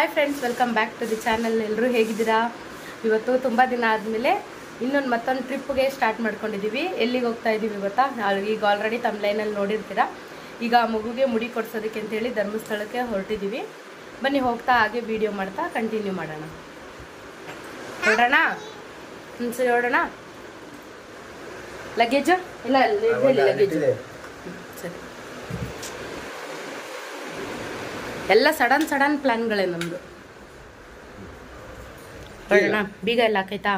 Hi friends, welcome back to the channel. ಎಲ್ಲರೂ ಹೇಗಿದ್ದೀರಾ? ಇವತ್ತು ತುಂಬ ದಿನ ಆದಮೇಲೆ ಮತ್ತೊಂದು ಟ್ರಿಪ್ಗೆ ಸ್ಟಾರ್ಟ್ ಮಾಡ್ಕೊಂಡಿದ್ದೀವಿ. ಎಲ್ಲಿಗೆ ಹೋಗ್ತಾ ಇದ್ದೀವಿ ಗೊತ್ತಾ? ಈಗ ಆಲ್ರೆಡಿ ತಮ್ಲೈನಲ್ಲಿ ನೋಡಿರ್ತೀರಾ. ಈಗ ಮಗುಗೆ ಮುಡಿ ಕೊಡ್ಸೋದಕ್ಕೆ ಅಂತೇಳಿ ಧರ್ಮಸ್ಥಳಕ್ಕೆ ಹೊರಟಿದ್ದೀವಿ. ಬನ್ನಿ, ಹೋಗ್ತಾ ಹಾಗೆ ವಿಡಿಯೋ ಮಾಡ್ತಾ ಕಂಟಿನ್ಯೂ ಮಾಡೋಣ. ಹೊರಡೋಣ? ಸರಿ, ಹೊರಡೋಣ. ಲಗೇಜು ಇಲ್ಲ, ಲಗೇಜು ಸರಿ. ಎಲ್ಲ ಸಡನ್ ಪ್ಲಾನ್ಗಳೇ ನಮ್ದು. ಹೊರಡೋಣ. ಬೀಗ ಎಲ್ಲ ಹಾಕೈತಾ?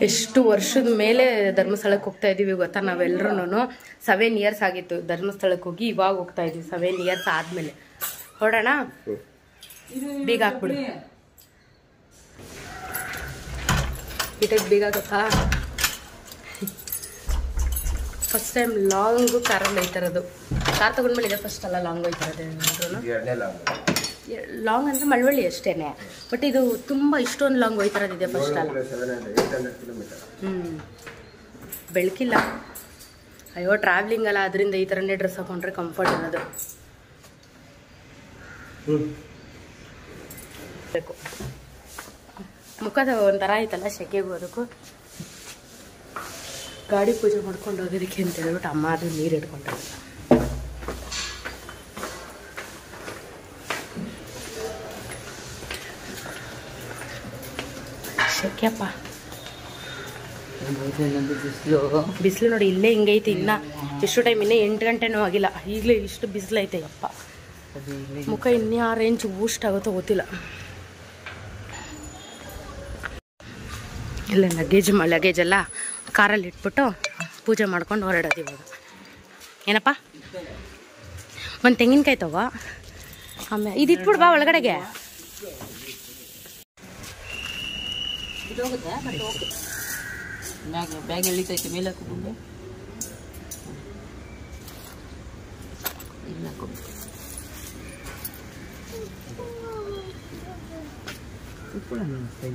ಎಷ್ಟು ವರ್ಷದ ಮೇಲೆ ಧರ್ಮಸ್ಥಳಕ್ಕೆ ಹೋಗ್ತಾ ಇದೀವಿ ಗೊತ್ತಾ? ನಾವೆಲ್ಲರೂ 7 years ಆಗಿತ್ತು ಧರ್ಮಸ್ಥಳಕ್ಕೆ ಹೋಗಿ. ಇವಾಗ ಹೋಗ್ತಾ ಇದೀವಿ 7 years ಆದ್ಮೇಲೆ. ಹೊರಡೋಣ. ಬೀಗ ಹಾಕ್ಬಿಡು. ಇದಕ್ಕೆ ಬೀಗ ಗೊತ್ತಾ? ಫಸ್ಟ್ ಟೈಮ್ ಲಾಂಗು ಕಾರಲ್ಲಿ ಹೋಯ್ತಿರೋದು. ಕಾರ್ ತಗೊಂಡ್ಮೇಲೆ ಇದೆ ಫಸ್ಟ್ ಅಲ್ಲ ಲಾಂಗ್ ಹೋಯ್ತಿರೋದು. ಲಾಂಗ್ ಅಂದರೆ ಮಳವಳ್ಳಿ ಅಷ್ಟೇನೆ, ಬಟ್ ಇದು ತುಂಬ ಇಷ್ಟೊಂದು ಲಾಂಗ್ ಹೋಯ್ತಿರೋದಿದೆ ಫಸ್ಟ್ ಅಲ್ಲ. ಬೆಳಕಿಲ್ಲ. ಅಯ್ಯೋ, ಟ್ರಾವೆಲಿಂಗ್ ಅಲ್ಲ, ಅದರಿಂದ ಈ ಥರನೇ ಡ್ರೆಸ್ ಹಾಕೊಂಡ್ರೆ ಕಂಫರ್ಟ್ ಇರೋದು. ಬೇಕು ಮುಖದ ಒಂಥರ ಆಯ್ತಲ್ಲ ಸೆಕೆಗೂ. ಅದಕ್ಕೂ ಗಾಡಿ ಪೂಜೆ ಮಾಡ್ಕೊಂಡು ಹೋಗೋದಕ್ಕೆ ಅಂತ ಹೇಳ್ಬಿಟ್ಟು ಅಮ್ಮ ಅದು ನೀರು ಇಟ್ಕೊಂಡ್ರೆ ಸೆಕೆಯಪ್ಪ. ಬಿಸಿಲು ನೋಡಿ, ಇಲ್ಲೇ ಹಿಂಗೈತಿ. ಇನ್ನ ಎಷ್ಟು ಟೈಮ್? ಇನ್ನೇ 8 ಗಂಟೆನೂ ಆಗಿಲ್ಲ, ಈಗಲೇ ಇಷ್ಟು ಬಿಸಿಲು ಐತೆ. ಅಪ್ಪ, ಮುಖ ಇನ್ಯಾ ರೇಂಜ್ ಬೂಸ್ಟ್ ಆಗುತ್ತೋ ಗೊತ್ತಿಲ್ಲ. ಇಲ್ಲ, ಲಗೇಜೆಲ್ಲ ಕಾರಲ್ಲಿ ಇಟ್ಬಿಟ್ಟು ಪೂಜೆ ಮಾಡ್ಕೊಂಡು ಹೊರಡೋದು ಇವಾಗ. ಏನಪ್ಪ? ಒಂದು ತೆಂಗಿನಕಾಯಿ ತಗೋ. ಆಮೇಲೆ ಇದು ಇಟ್ಬಿಡು ಬಾ ಒಳಗಡೆಗೆ. ಬ್ಯಾಗ್ ಎಳಿತೈತೆ ಮೇಲೆ ಹಾಕೊಂಡು ಇಲ್ಲ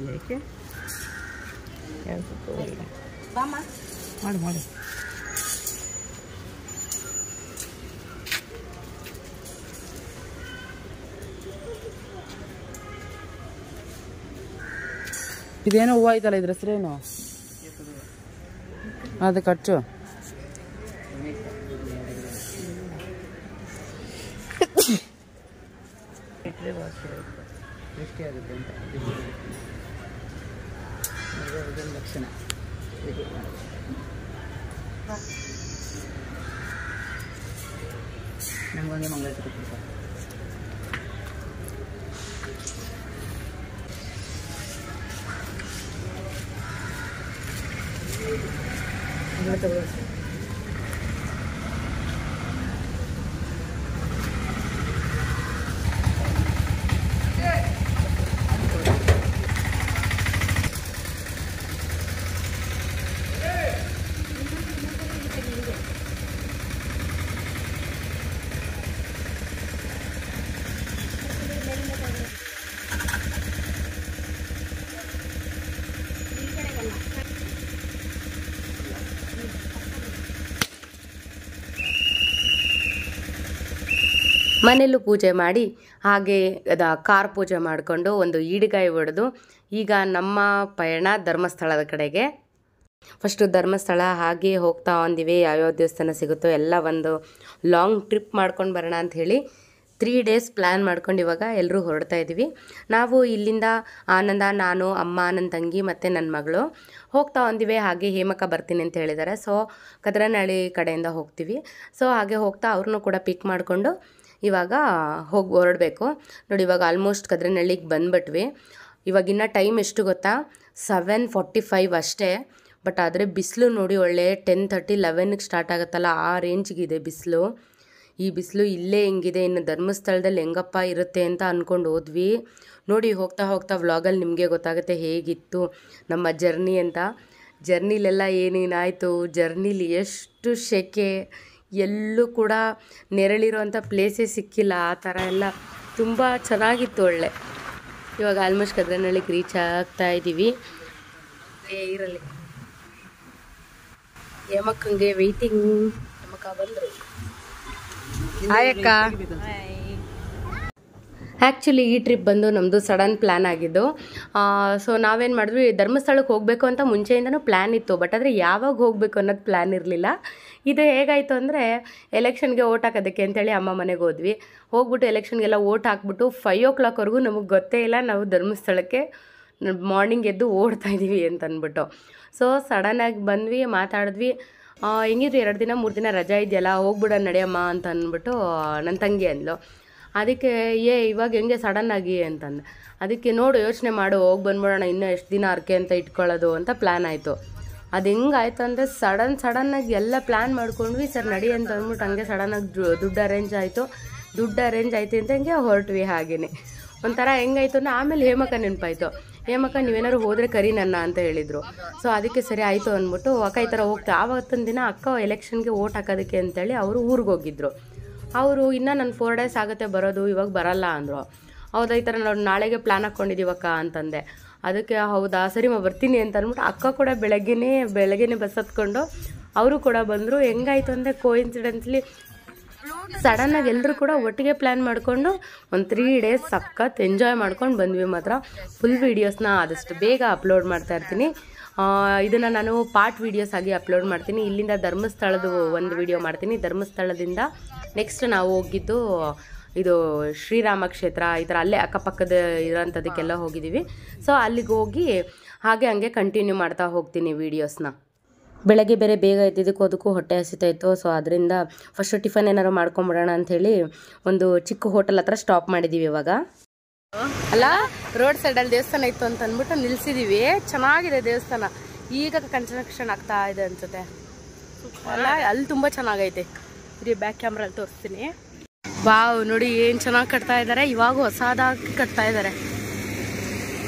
ಯಾಕೆ ಮಾಡಿ ಇದೇನೋ ಹೂವು ಐತಲ್ಲ, ಇದ್ರ ಹೆಸರೇನು? ಅದು ಖರ್ಚು ಎಷ್ಟಾಗುತ್ತೆ ಅಂತ ಲಕ್ಷಣ. ನಮಗೊಂದೇ ಮಂಗಳಸೂತ್ರ ಕೊಡ್ತಾರೆ. ಮನೆಯಲ್ಲೂ ಪೂಜೆ ಮಾಡಿ ಹಾಗೆ ಕಾರ್ ಪೂಜೆ ಮಾಡಿಕೊಂಡು ಒಂದು ಈಡುಗಾಯಿ ಹೊಡೆದು ಈಗ ನಮ್ಮ ಪಯಣ ಧರ್ಮಸ್ಥಳದ ಕಡೆಗೆ. ಫಸ್ಟು ಧರ್ಮಸ್ಥಳ ಹಾಗೆ ಹೋಗ್ತಾ ಒಂದಿವೆ. ಯಾವ್ಯಾವ ದೇವಸ್ಥಾನ ಸಿಗುತ್ತೋ ಎಲ್ಲ ಒಂದು ಲಾಂಗ್ ಟ್ರಿಪ್ ಮಾಡ್ಕೊಂಡು ಬರೋಣ ಅಂಥೇಳಿ 3 days ಪ್ಲ್ಯಾನ್ ಮಾಡ್ಕೊಂಡು ಇವಾಗ ಎಲ್ಲರೂ ಹೊರಡ್ತಾ ಇದ್ದೀವಿ. ನಾವು ಇಲ್ಲಿಂದ ಆನಂದ, ನಾನು, ಅಮ್ಮ, ನನ್ನ ತಂಗಿ ಮತ್ತು ನನ್ನ ಮಗಳು ಹೋಗ್ತಾ ಒಂದಿವೆ. ಹಾಗೆ ಹೇಮಕ್ಕ ಬರ್ತೀನಿ ಅಂತ ಹೇಳಿದ್ದಾರೆ. ಸೊ ಕದ್ರನಹಳ್ಳಿ ಕಡೆಯಿಂದ ಹೋಗ್ತೀವಿ. ಸೊ ಹಾಗೆ ಹೋಗ್ತಾ ಅವ್ರನ್ನೂ ಕೂಡ ಪಿಕ್ ಮಾಡಿಕೊಂಡು ಇವಾಗ ಹೊರಡಬೇಕು. ನೋಡಿ, ಇವಾಗ ಆಲ್ಮೋಸ್ಟ್ ಕದ್ರನಹಳ್ಳಿಗೆ ಬಂದುಬಿಟ್ವಿ. ಇವಾಗಿನ್ನ ಟೈಮ್ ಎಷ್ಟು ಗೊತ್ತಾ? 7:45 ಅಷ್ಟೇ. ಬಟ್ ಆದರೆ ಬಿಸಿಲು ನೋಡಿ, ಒಳ್ಳೆ 10:30, 11ಕ್ಕೆ ಸ್ಟಾರ್ಟ್ ಆಗುತ್ತಲ್ಲ, ಆ ರೇಂಜ್ಗಿದೆ ಬಿಸಿಲು. ಈ ಬಿಸಿಲು ಇಲ್ಲೇ ಹಿಂಗಿದೆ, ಇನ್ನು ಧರ್ಮಸ್ಥಳದಲ್ಲಿ ಹೆಂಗಪ್ಪ ಇರುತ್ತೆ ಅಂತ ಅಂದ್ಕೊಂಡು ಹೋದ್ವಿ. ನೋಡಿ, ಹೋಗ್ತಾ ಹೋಗ್ತಾ ವ್ಲಾಗಲ್ಲಿ ನಿಮಗೆ ಗೊತ್ತಾಗುತ್ತೆ ಹೇಗಿತ್ತು ನಮ್ಮ ಜರ್ನಿ ಅಂತ. ಜರ್ನಿಲೆಲ್ಲ ಏನೇನಾಯಿತು, ಜರ್ನಿಲಿ ಎಷ್ಟು ಸೆಕೆ, ಎಲ್ಲೂ ಕೂಡ ನೆರಳಿರೋಂಥ ಪ್ಲೇಸೇ ಸಿಕ್ಕಿಲ್ಲ. ಆ ಥರ ಎಲ್ಲ ತುಂಬ ಚೆನ್ನಾಗಿತ್ತು, ಒಳ್ಳೆ. ಇವಾಗ ಆಲ್ಮೋಸ್ಟ್ ಕದ್ರನಹಳ್ಳಿಗೆ ರೀಚ್ ಆಗ್ತಾ ಇದ್ದೀವಿ. ಇರಲಿ, ಹೇಮಕ್ಕಂಗೆ ವೆಯ್ಟಿಂಗ್. ಹೇಮಕ್ಕ ಬಂದರು. ಹಾಯ್ ಅಕ್ಕ. ಆ್ಯಕ್ಚುಲಿ ಈ ಟ್ರಿಪ್ ಬಂದು ನಮ್ಮದು ಸಡನ್ ಪ್ಲ್ಯಾನ್ ಆಗಿದ್ದು. ಸೊ ನಾವೇನು ಮಾಡಿದ್ವಿ, ಧರ್ಮಸ್ಥಳಕ್ಕೆ ಹೋಗಬೇಕು ಅಂತ ಮುಂಚೆಯಿಂದನೂ ಪ್ಲ್ಯಾನ್ ಇತ್ತು. ಬಟ್ ಆದರೆ ಯಾವಾಗ ಹೋಗಬೇಕು ಅನ್ನೋದು ಪ್ಲ್ಯಾನ್ ಇರಲಿಲ್ಲ. ಇದು ಹೇಗಾಯಿತು ಅಂದರೆ, ಎಲೆಕ್ಷನ್ಗೆ ಓಟ್ ಹಾಕೋದಕ್ಕೆ ಅಂತೇಳಿ ಅಮ್ಮ ಮನೆಗೆ ಹೋದ್ವಿ. ಹೋಗ್ಬಿಟ್ಟು ಎಲೆಕ್ಷನ್ಗೆಲ್ಲ ಓಟ್ ಹಾಕ್ಬಿಟ್ಟು 5 o'clockವರೆಗೂ ನಮಗೆ ಗೊತ್ತೇ ಇಲ್ಲ ನಾವು ಧರ್ಮಸ್ಥಳಕ್ಕೆ ಮಾರ್ನಿಂಗ್ ಎದ್ದು ಓಡ್ತಾ ಇದ್ದೀವಿ ಅಂತ ಅಂದ್ಬಿಟ್ಟು. ಸೊ ಸಡನ್ನಾಗಿ ಬಂದ್ವಿ, ಮಾತಾಡಿದ್ವಿ. ಹೆಂಗಿದ್ರು 2 ದಿನ 3 ದಿನ ರಜಾ ಇದೆಯಲ್ಲ, ಹೋಗ್ಬಿಡೋಣ ನಡೆಯಮ್ಮ ಅಂತ ಅಂದ್ಬಿಟ್ಟು ನನ್ನ ತಂಗಿ ಅಂದ್ಲು. ಅದಕ್ಕೆ ಇವಾಗ ಹೆಂಗೆ ಸಡನ್ನಾಗಿ ಅಂತಂದೆ. ಅದಕ್ಕೆ ನೋಡು, ಯೋಚನೆ ಮಾಡು, ಹೋಗಿ ಬಂದ್ಬಿಡೋಣ, ಇನ್ನೂ ಎಷ್ಟು ದಿನ ಅರ್ಕೆ ಅಂತ ಇಟ್ಕೊಳ್ಳೋದು ಅಂತ ಪ್ಲ್ಯಾನ್ ಆಯಿತು. ಅದು ಹೆಂಗಾಯ್ತು ಅಂದರೆ, ಸಡನ್ನಾಗಿ ಎಲ್ಲ ಪ್ಲ್ಯಾನ್ ಮಾಡ್ಕೊಂಡ್ವಿ. ಸರ್ ನಡಿ ಅಂತ ಅಂದ್ಬಿಟ್ಟು ಹಂಗೆ ಸಡನ್ನಾಗಿ ದುಡ್ಡು ಅರೇಂಜ್ ಆಯಿತು ಅಂತ ಹಂಗೆ ಹೊರಟ್ವಿ. ಹಾಗೆಯೇ ಒಂಥರ ಹೆಂಗಾಯ್ತು ಅಂದರೆ, ಆಮೇಲೆ ಹೇಮಕ್ಕ ನೆನಪಾಯಿತು. ಹೇಮಕ್ಕ ನೀವೇನಾದ್ರು ಹೋದರೆ ಕರಿ ನನ್ನ ಅಂತ ಹೇಳಿದರು. ಸೊ ಅದಕ್ಕೆ ಸರಿ ಆಯಿತು ಅಂದ್ಬಿಟ್ಟು ಅಕ್ಕ ಈ ಥರ ಹೋಗ್ತಾ. ಆವತ್ತೊಂದು ದಿನ ಅಕ್ಕ ಎಲೆಕ್ಷನ್ಗೆ ಓಟ್ ಹಾಕೋದಕ್ಕೆ ಅಂತೇಳಿ ಅವರು ಊರಿಗೆ ಹೋಗಿದ್ರು. ಅವರು ಇನ್ನೂ ನನ್ನ 4 days ಆಗುತ್ತೆ ಬರೋದು, ಇವಾಗ ಬರಲ್ಲ ಅಂದರು. ಹೌದಾ, ಈ ಥರ ನಾವು ನಾಳೆಗೆ ಪ್ಲ್ಯಾನ್ ಹಾಕ್ಕೊಂಡಿದ್ದೀವಕ್ಕ ಅಂತಂದೆ. ಅದಕ್ಕೆ ಹೌದಾ ಸರಿ ಬರ್ತೀನಿ ಅಂತ ಅಂದ್ಬಿಟ್ಟು ಅಕ್ಕ ಕೂಡ ಬೆಳಗ್ಗೆನೇ ಬಸ್ ಹತ್ಕೊಂಡು ಅವರು ಕೂಡ ಬಂದರು. ಹೆಂಗಾಯ್ತು ಅಂದರೆ, ಕೋಇನ್ಸಿಡೆನ್ಸ್ಲಿ ಸಡನ್ನಾಗಿ ಎಲ್ಲರೂ ಕೂಡ ಒಟ್ಟಿಗೆ ಪ್ಲ್ಯಾನ್ ಮಾಡಿಕೊಂಡು ಒಂದು 3 days ಸಖತ್ ಎಂಜಾಯ್ ಮಾಡ್ಕೊಂಡು ಬಂದ್ವಿ. ಮಾತ್ರ ಫುಲ್ ವೀಡಿಯೋಸ್ನ ಆದಷ್ಟು ಬೇಗ ಅಪ್ಲೋಡ್ ಮಾಡ್ತಾ ಇರ್ತೀನಿ. ಇದನ್ನು ನಾನು ಪಾರ್ಟ್ ವೀಡಿಯೋಸ್ ಆಗಿ ಅಪ್ಲೋಡ್ ಮಾಡ್ತೀನಿ. ಇಲ್ಲಿಂದ ಧರ್ಮಸ್ಥಳದ ಒಂದು ವಿಡಿಯೋ ಮಾಡ್ತೀನಿ. ಧರ್ಮಸ್ಥಳದಿಂದ ನೆಕ್ಸ್ಟ್ ನಾವು ಹೋಗಿದ್ದು ಇದು ಶ್ರೀರಾಮ ಕ್ಷೇತ್ರ, ಈ ಥರ ಅಲ್ಲೇ ಅಕ್ಕಪಕ್ಕದ ಇರೋಂಥದಕ್ಕೆಲ್ಲ ಹೋಗಿದ್ದೀವಿ. ಸೊ ಅಲ್ಲಿಗೆ ಹೋಗಿ ಹಂಗೆ ಕಂಟಿನ್ಯೂ ಮಾಡ್ತಾ ಹೋಗ್ತೀನಿ ವೀಡಿಯೋಸ್ನ. ಬೆಳಗ್ಗೆ ಬೇರೆ ಬೇಗ ಎದ್ದಿದ್ದಕ್ಕೂ ಅದಕ್ಕೂ ಹೊಟ್ಟೆ ಹಸಿತಾಯಿತ್ತು. ಸೊ ಅದರಿಂದ ಫಸ್ಟ್ ಟಿಫನ್ ಏನಾರು ಮಾಡ್ಕೊಂಬಿಡೋಣ ಅಂಥೇಳಿ ಒಂದು ಚಿಕ್ಕ ಹೋಟೆಲ್ ಹತ್ರ ಸ್ಟಾಪ್ ಮಾಡಿದ್ದೀವಿ. ಇವಾಗ ಅಲ್ಲ, ರೋಡ್ ಸೈಡಲ್ಲಿ ದೇವಸ್ಥಾನ ಇತ್ತು ಅಂತ ಅಂದ್ಬಿಟ್ಟು ನಿಲ್ಸಿದ್ದೀವಿ. ಚೆನ್ನಾಗಿದೆ ದೇವಸ್ಥಾನ, ಈಗ ಕನ್ಸ್ಟ್ರಕ್ಷನ್ ಆಗ್ತಾ ಇದೆ ಅನ್ಸುತ್ತೆ ಅಲ್ಲ. ಅಲ್ಲಿ ತುಂಬ ಚೆನ್ನಾಗೈತೆ. ಇದು ಬ್ಯಾಕ್ ಕ್ಯಾಮ್ರಲ್ಲಿ ತೋರಿಸ್ತೀನಿ. ವಾವ್, ನೋಡಿ ಏನು ಚೆನ್ನಾಗಿ ಕಟ್ತಾ ಇದ್ದಾರೆ. ಇವಾಗ ಹೊಸದಾಗಿ ಕಟ್ತಾ ಇದ್ದಾರೆ.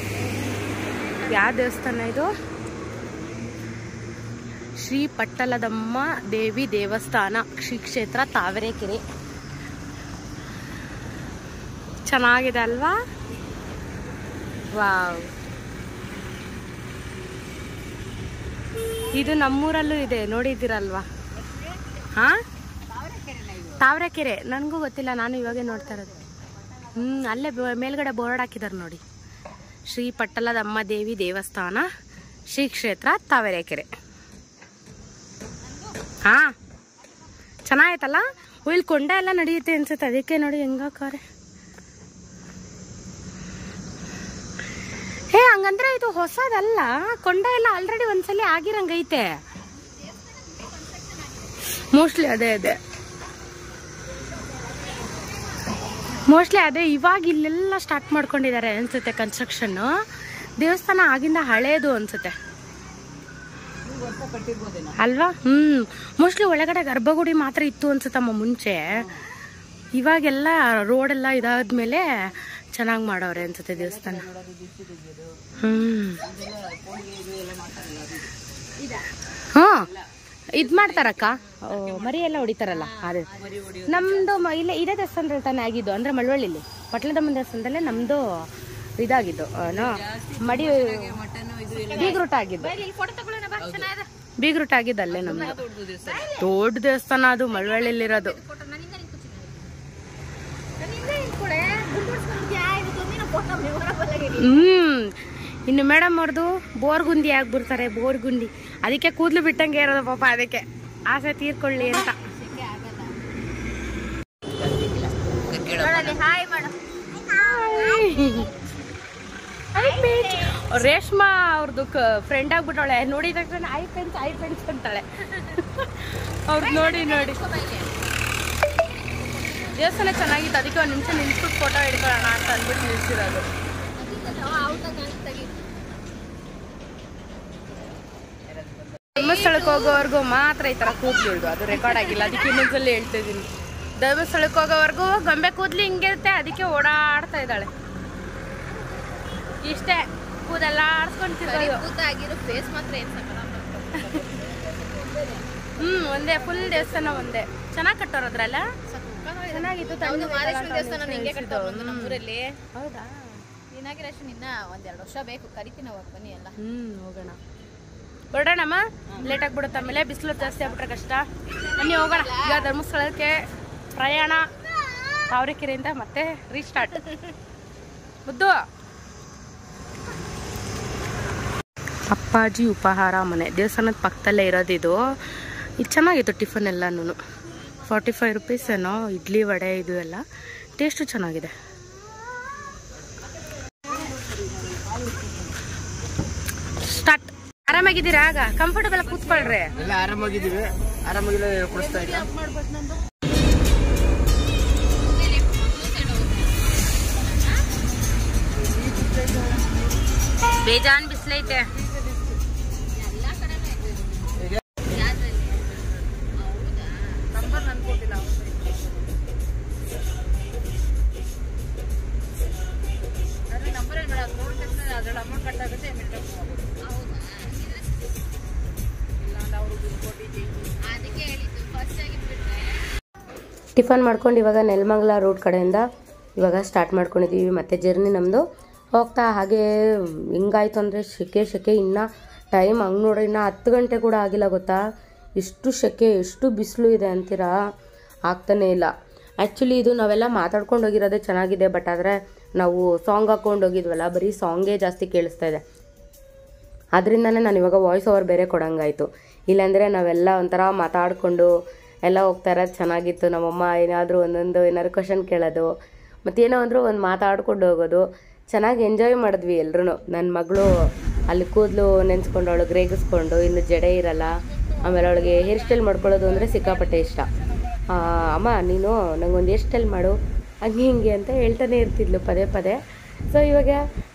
ಯಾವ ದೇವಸ್ಥಾನ ಇದು? ಶ್ರೀ ಪಟ್ಟಲದಮ್ಮ ದೇವಿ ದೇವಸ್ಥಾನ, ಶ್ರೀ ಕ್ಷೇತ್ರ ತಾವರೆಕೆರೆ. ಚೆನ್ನಾಗಿದೆ ಅಲ್ವಾ? ವಾವ್, ಇದು ನಮ್ಮೂರಲ್ಲೂ ಇದೆ, ನೋಡಿದ್ದೀರಲ್ವಾ? ಹಾಂ, ತಾವರೆಕೆರೆ. ನನಗೂ ಗೊತ್ತಿಲ್ಲ, ನಾನು ಇವಾಗೆ ನೋಡ್ತಾ ಇರೋದು. ಅಲ್ಲೇ ಮೇಲ್ಗಡೆ ಬೋರ್ಡ್ ಹಾಕಿದ್ದಾರೆ ನೋಡಿ, ಶ್ರೀ ಪಟ್ಟಲದಮ್ಮ ದೇವಿ ದೇವಸ್ಥಾನ, ಶ್ರೀ ಕ್ಷೇತ್ರ ತಾವರೆಕೆರೆ. ಹಾಂ, ಚೆನ್ನಾಗೈತಲ್ಲ. ಇಲ್ಲಿ ಕೊಂಡ ಎಲ್ಲ ನಡೆಯುತ್ತೆ ಅನ್ಸುತ್ತೆ, ಅದಕ್ಕೆ ನೋಡಿ ಹೆಂಗಾಕಾರೆ. ಹಂಗಂದ್ರೆ ಇದು ಹೊಸದಲ್ಲ, ಕೊಂಡ ಎಲ್ಲ ಆಲ್ರೆಡಿ ಒಂದ್ಸಲಿ ಆಗಿರಂಗೈತೆ ಮೋಸ್ಟ್ಲಿ. ಅದೇ ಇವಾಗ ಇಲ್ಲೆಲ್ಲ ಸ್ಟಾರ್ಟ್ ಮಾಡ್ಕೊಂಡಿದ್ದಾರೆ ಅನ್ಸುತ್ತೆ ಕನ್ಸ್ಟ್ರಕ್ಷನ್. ದೇವಸ್ಥಾನ ಆಗಿಂದ ಹಳೇದು ಅನ್ಸುತ್ತೆ ಅಲ್ವಾ? ಮೋಸ್ಟ್ಲಿ ಒಳಗಡೆ ಗರ್ಭಗುಡಿ ಮಾತ್ರ ಇತ್ತು ಅನ್ಸುತ್ತಮ್ಮ ಮುಂಚೆ. ಇವಾಗೆಲ್ಲ ರೋಡೆಲ್ಲ ಇದಾದ್ಮೇಲೆ ಚೆನ್ನಾಗಿ ಮಾಡವ್ರೆ ಅನ್ಸುತ್ತೆ ದೇವಸ್ಥಾನ. ಹಾಂ, ಇದು ಮಾಡ್ತಾರಕ್ಕ, ಮರಿ ಎಲ್ಲ ಹೊಡಿತಾರಲ್ಲ ಅದೇ. ನಮ್ದು ಇಲ್ಲೇ ಇದೇ ದೇವಸ್ಥಾನದಲ್ಲಿ ತಾನೇ ಆಗಿದ್ದು, ಅಂದ್ರೆ ಮಳವಳ್ಳಿಲಿ ಪಟ್ಲದಮ್ಮನ ದೇವಸ್ಥಾನದಲ್ಲೇ ನಮ್ದು ಇದಾಗಿದ್ದು. ಮಡಿ ಬೀಗ್ರೂಟ ಆಗಿದ್ದು, ಬೀಗ್ರೂಟ ಆಗಿದ್ದಲ್ಲೇ ನಮ್ದು ದೊಡ್ಡ ದೇವಸ್ಥಾನ ಅದು, ಮಳವಳ್ಳಿಲಿರೋದು. ಇನ್ನು ಮೇಡಮ್ ಅವ್ರದ್ದು ಬೋರ್ಗುಂದಿ ಆಗ್ಬಿಡ್ತಾರೆ, ಬೋರ್ಗುಂಡಿ. ಅದಕ್ಕೆ ಕೂದಲು ಬಿಟ್ಟಂಗೆ ಇರೋದು ಪಾಪ, ಅದಕ್ಕೆ ಆಸೆ ತೀರ್ಕೊಳ್ಳಿ ಅಂತ. ರೇಷ್ಮಾ ಅವ್ರದ್ದು ಫ್ರೆಂಡ್ ಆಗ್ಬಿಟ್ಟವಳೆ, ನೋಡಿದ ತಕ್ಷಣ ಐ ಪೆನ್ಸ್ ಅಂತಾಳೆ. ಅವ್ರದ್ದು ನೋಡಿ ದೇವಸ್ಥಾನ ಚೆನ್ನಾಗಿತ್ತು, ಅದಕ್ಕೆ ಒಂದು ನಿಮಿಷ ನಿಲ್ಸ್ಬಿಟ್ಟು ಫೋಟೋ ಹಿಡ್ಕೊಳ್ಳೋಣ ಅಂತ ಅಂದ್ಬಿಟ್ಟು ನಿಲ್ಸಿರೋದು. ಧರ್ಮಸ್ಥಳಕ್ಕೆ ಹೋಗೋವರೆಗೂ ಮಾತ್ರ ಈ ಥರ ಕೂದಲು, ಅದು ರೆಕಾರ್ಡ್ ಆಗಿಲ್ಲ, ಅದಕ್ಕೆ ಇನ್ನೊಂದ್ಸಲಿ ಹೇಳ್ತಾ ಇದ್ದೀನಿ. ಧರ್ಮಸ್ಥಳಕ್ಕೆ ಹೋಗೋವರೆಗೂ ಗೊಂಬೆ ಕೂದಲು ಹಿಂಗಿರುತ್ತೆ, ಅದಕ್ಕೆ ಓಡಾಡ್ತಾ ಇದ್ದಾಳೆ. ಇಷ್ಟೇ, ಕೂದೆಲ್ಲ ಆಡ್ಸ್ಕೊಂತಿರೋದು. ಒಂದೇ ಫುಲ್ ದೇವಸ್ಥಾನ ಒಂದೇ. ಚೆನ್ನಾಗಿ ಕಟ್ಟೋರದ್ರಲ್ಲ, ಚೆನ್ನಾಗಿತ್ತು. ನಮ್ಮೂರಲ್ಲಿ ಹೌದಾ? ಇನಾಗ್ರೇಷನ್ ಇನ್ನ 1-2 ವರ್ಷ ಬೇಕು, ಕರಿತೀನಿ ಅವಾಗ ಬನ್ನಿ ಎಲ್ಲ. ಹೋಗೋಣ, ಹೊರಡೋಣಮ್ಮ. ಲೇಟ್ ಆಗ್ಬಿಡುತ್ತೆ, ಆಮೇಲೆ ಬಿಸಿಲು ಜಾಸ್ತಿ ಆಗ್ಬಿಟ್ರೆ ಕಷ್ಟ. ಬನ್ನಿ ಹೋಗೋಣ. ಈಗ ಧರ್ಮಸ್ಥಳಕ್ಕೆ ಪ್ರಯಾಣ ತಾವರೆಕೆರೆಯಿಂದ ಮತ್ತೆ ರೀಸ್ಟಾರ್ಟ್. ಮುದ್ದು ಅಪ್ಪಾಜಿ ಉಪಹಾರ ಮನೆ ದೇವಸ್ಥಾನದ ಪಕ್ಕದಲ್ಲೇ ಇರೋದು ಇದು ಚೆನ್ನಾಗಿತ್ತು. ಟಿಫನ್ ಎಲ್ಲನೂ 45 ರೂಪೀಸ್ ಏನೋ, ಇಡ್ಲಿ ವಡೆ ಇದು ಎಲ್ಲ ಟೇಸ್ಟು ಚೆನ್ನಾಗಿದೆ. ಸ್ಟಾರ್ಟ್. ಆರಾಮಾಗಿದ್ದೀರಾ? ಆಗ ಕಂಫರ್ಟಬಲ್ ಕೂತ್ಕೊಳ್ರಿ. ಎಲ್ಲ ಆರಾಮಾಗಿದ್ದೀವಿ, ಆರಾಮಾಗಿಲ್ಲ ಕೊಡಿಸ್ತಾ ಇಲ್ಲ. ಬೇಜಾನ್ ಬಿಸಿಲೈತೆ. ಟಿಫನ್ ಮಾಡ್ಕೊಂಡು ಇವಾಗ ನೆಲಮಂಗಲ ರೋಡ್ ಕಡೆಯಿಂದ ಇವಾಗ ಸ್ಟಾರ್ಟ್ ಮಾಡ್ಕೊಂಡಿದ್ದೀವಿ. ಮತ್ತೆ ಜರ್ನಿ ನಮ್ಮದು ಹೋಗ್ತಾ ಹಾಗೆ ಹಿಂಗಾಯ್ತು ಅಂದರೆ ಸೆಕೆ ಇನ್ನು ಟೈಮ್ ಹಂಗೆ ನೋಡ್ರಿ ಇನ್ನು 10 ಗಂಟೆ ಕೂಡ ಆಗಿಲ್ಲ ಗೊತ್ತಾ. ಎಷ್ಟು ಸೆಕೆ, ಎಷ್ಟು ಬಿಸಿಲು ಇದೆ ಅಂತೀರಾ, ಆಗ್ತಾನೇ ಇಲ್ಲ. ಆ್ಯಕ್ಚುಲಿ ಇದು ನಾವೆಲ್ಲ ಮಾತಾಡ್ಕೊಂಡು ಹೋಗಿರೋದೇ ಚೆನ್ನಾಗಿದೆ, ಬಟ್ ಆದರೆ ನಾವು ಸಾಂಗ್ ಹಾಕ್ಕೊಂಡು ಹೋಗಿದ್ವಲ್ಲ, ಬರೀ ಸಾಂಗೇ ಜಾಸ್ತಿ ಕೇಳಿಸ್ತಾ ಇದೆ. ಅದರಿಂದನೇ ನಾನು ಇವಾಗ ವಾಯ್ಸ್ ಓವರ್ ಬೇರೆ ಕೊಡೋಂಗಾಯಿತು. ಇಲ್ಲಾಂದರೆ ನಾವೆಲ್ಲ ಒಂಥರ ಮಾತಾಡಿಕೊಂಡು ಎಲ್ಲ ಹೋಗ್ತಾ ಇರೋದು ಚೆನ್ನಾಗಿತ್ತು. ನಮ್ಮಮ್ಮ ಏನಾದರೂ ಏನಾದ್ರು ಕ್ವಶನ್ ಕೇಳೋದು, ಮತ್ತೇನೋ ಅಂದರೂ ಒಂದು ಮಾತಾಡ್ಕೊಂಡು ಹೋಗೋದು, ಚೆನ್ನಾಗಿ ಎಂಜಾಯ್ ಮಾಡಿದ್ವಿ ಎಲ್ಲರೂ. ನನ್ನ ಮಗಳು ಅಲ್ಲಿ ಕೂದಲು ನೆನೆಸ್ಕೊಂಡು ಅವಳಿಗೆ ರೇಗಿಸ್ಕೊಂಡು, ಇನ್ನು ಜಡೆ ಇರಲ್ಲ, ಆಮೇಲೆ ಅವಳಿಗೆ ಹೇರ್ ಸ್ಟೈಲ್ ಮಾಡ್ಕೊಳ್ಳೋದು ಅಂದರೆ ಸಿಕ್ಕಾಪಟ್ಟೆ ಇಷ್ಟ. ಅಮ್ಮ ನೀನು ನಂಗೊಂದು ಹೇರ್ ಸ್ಟೈಲ್ ಮಾಡು ಹಂಗೆ ಹಿಂಗೆ ಅಂತ ಹೇಳ್ತಾನೆ ಇರ್ತಿದ್ಲು ಪದೇ ಪದೇ. ಸೊ ಇವಾಗ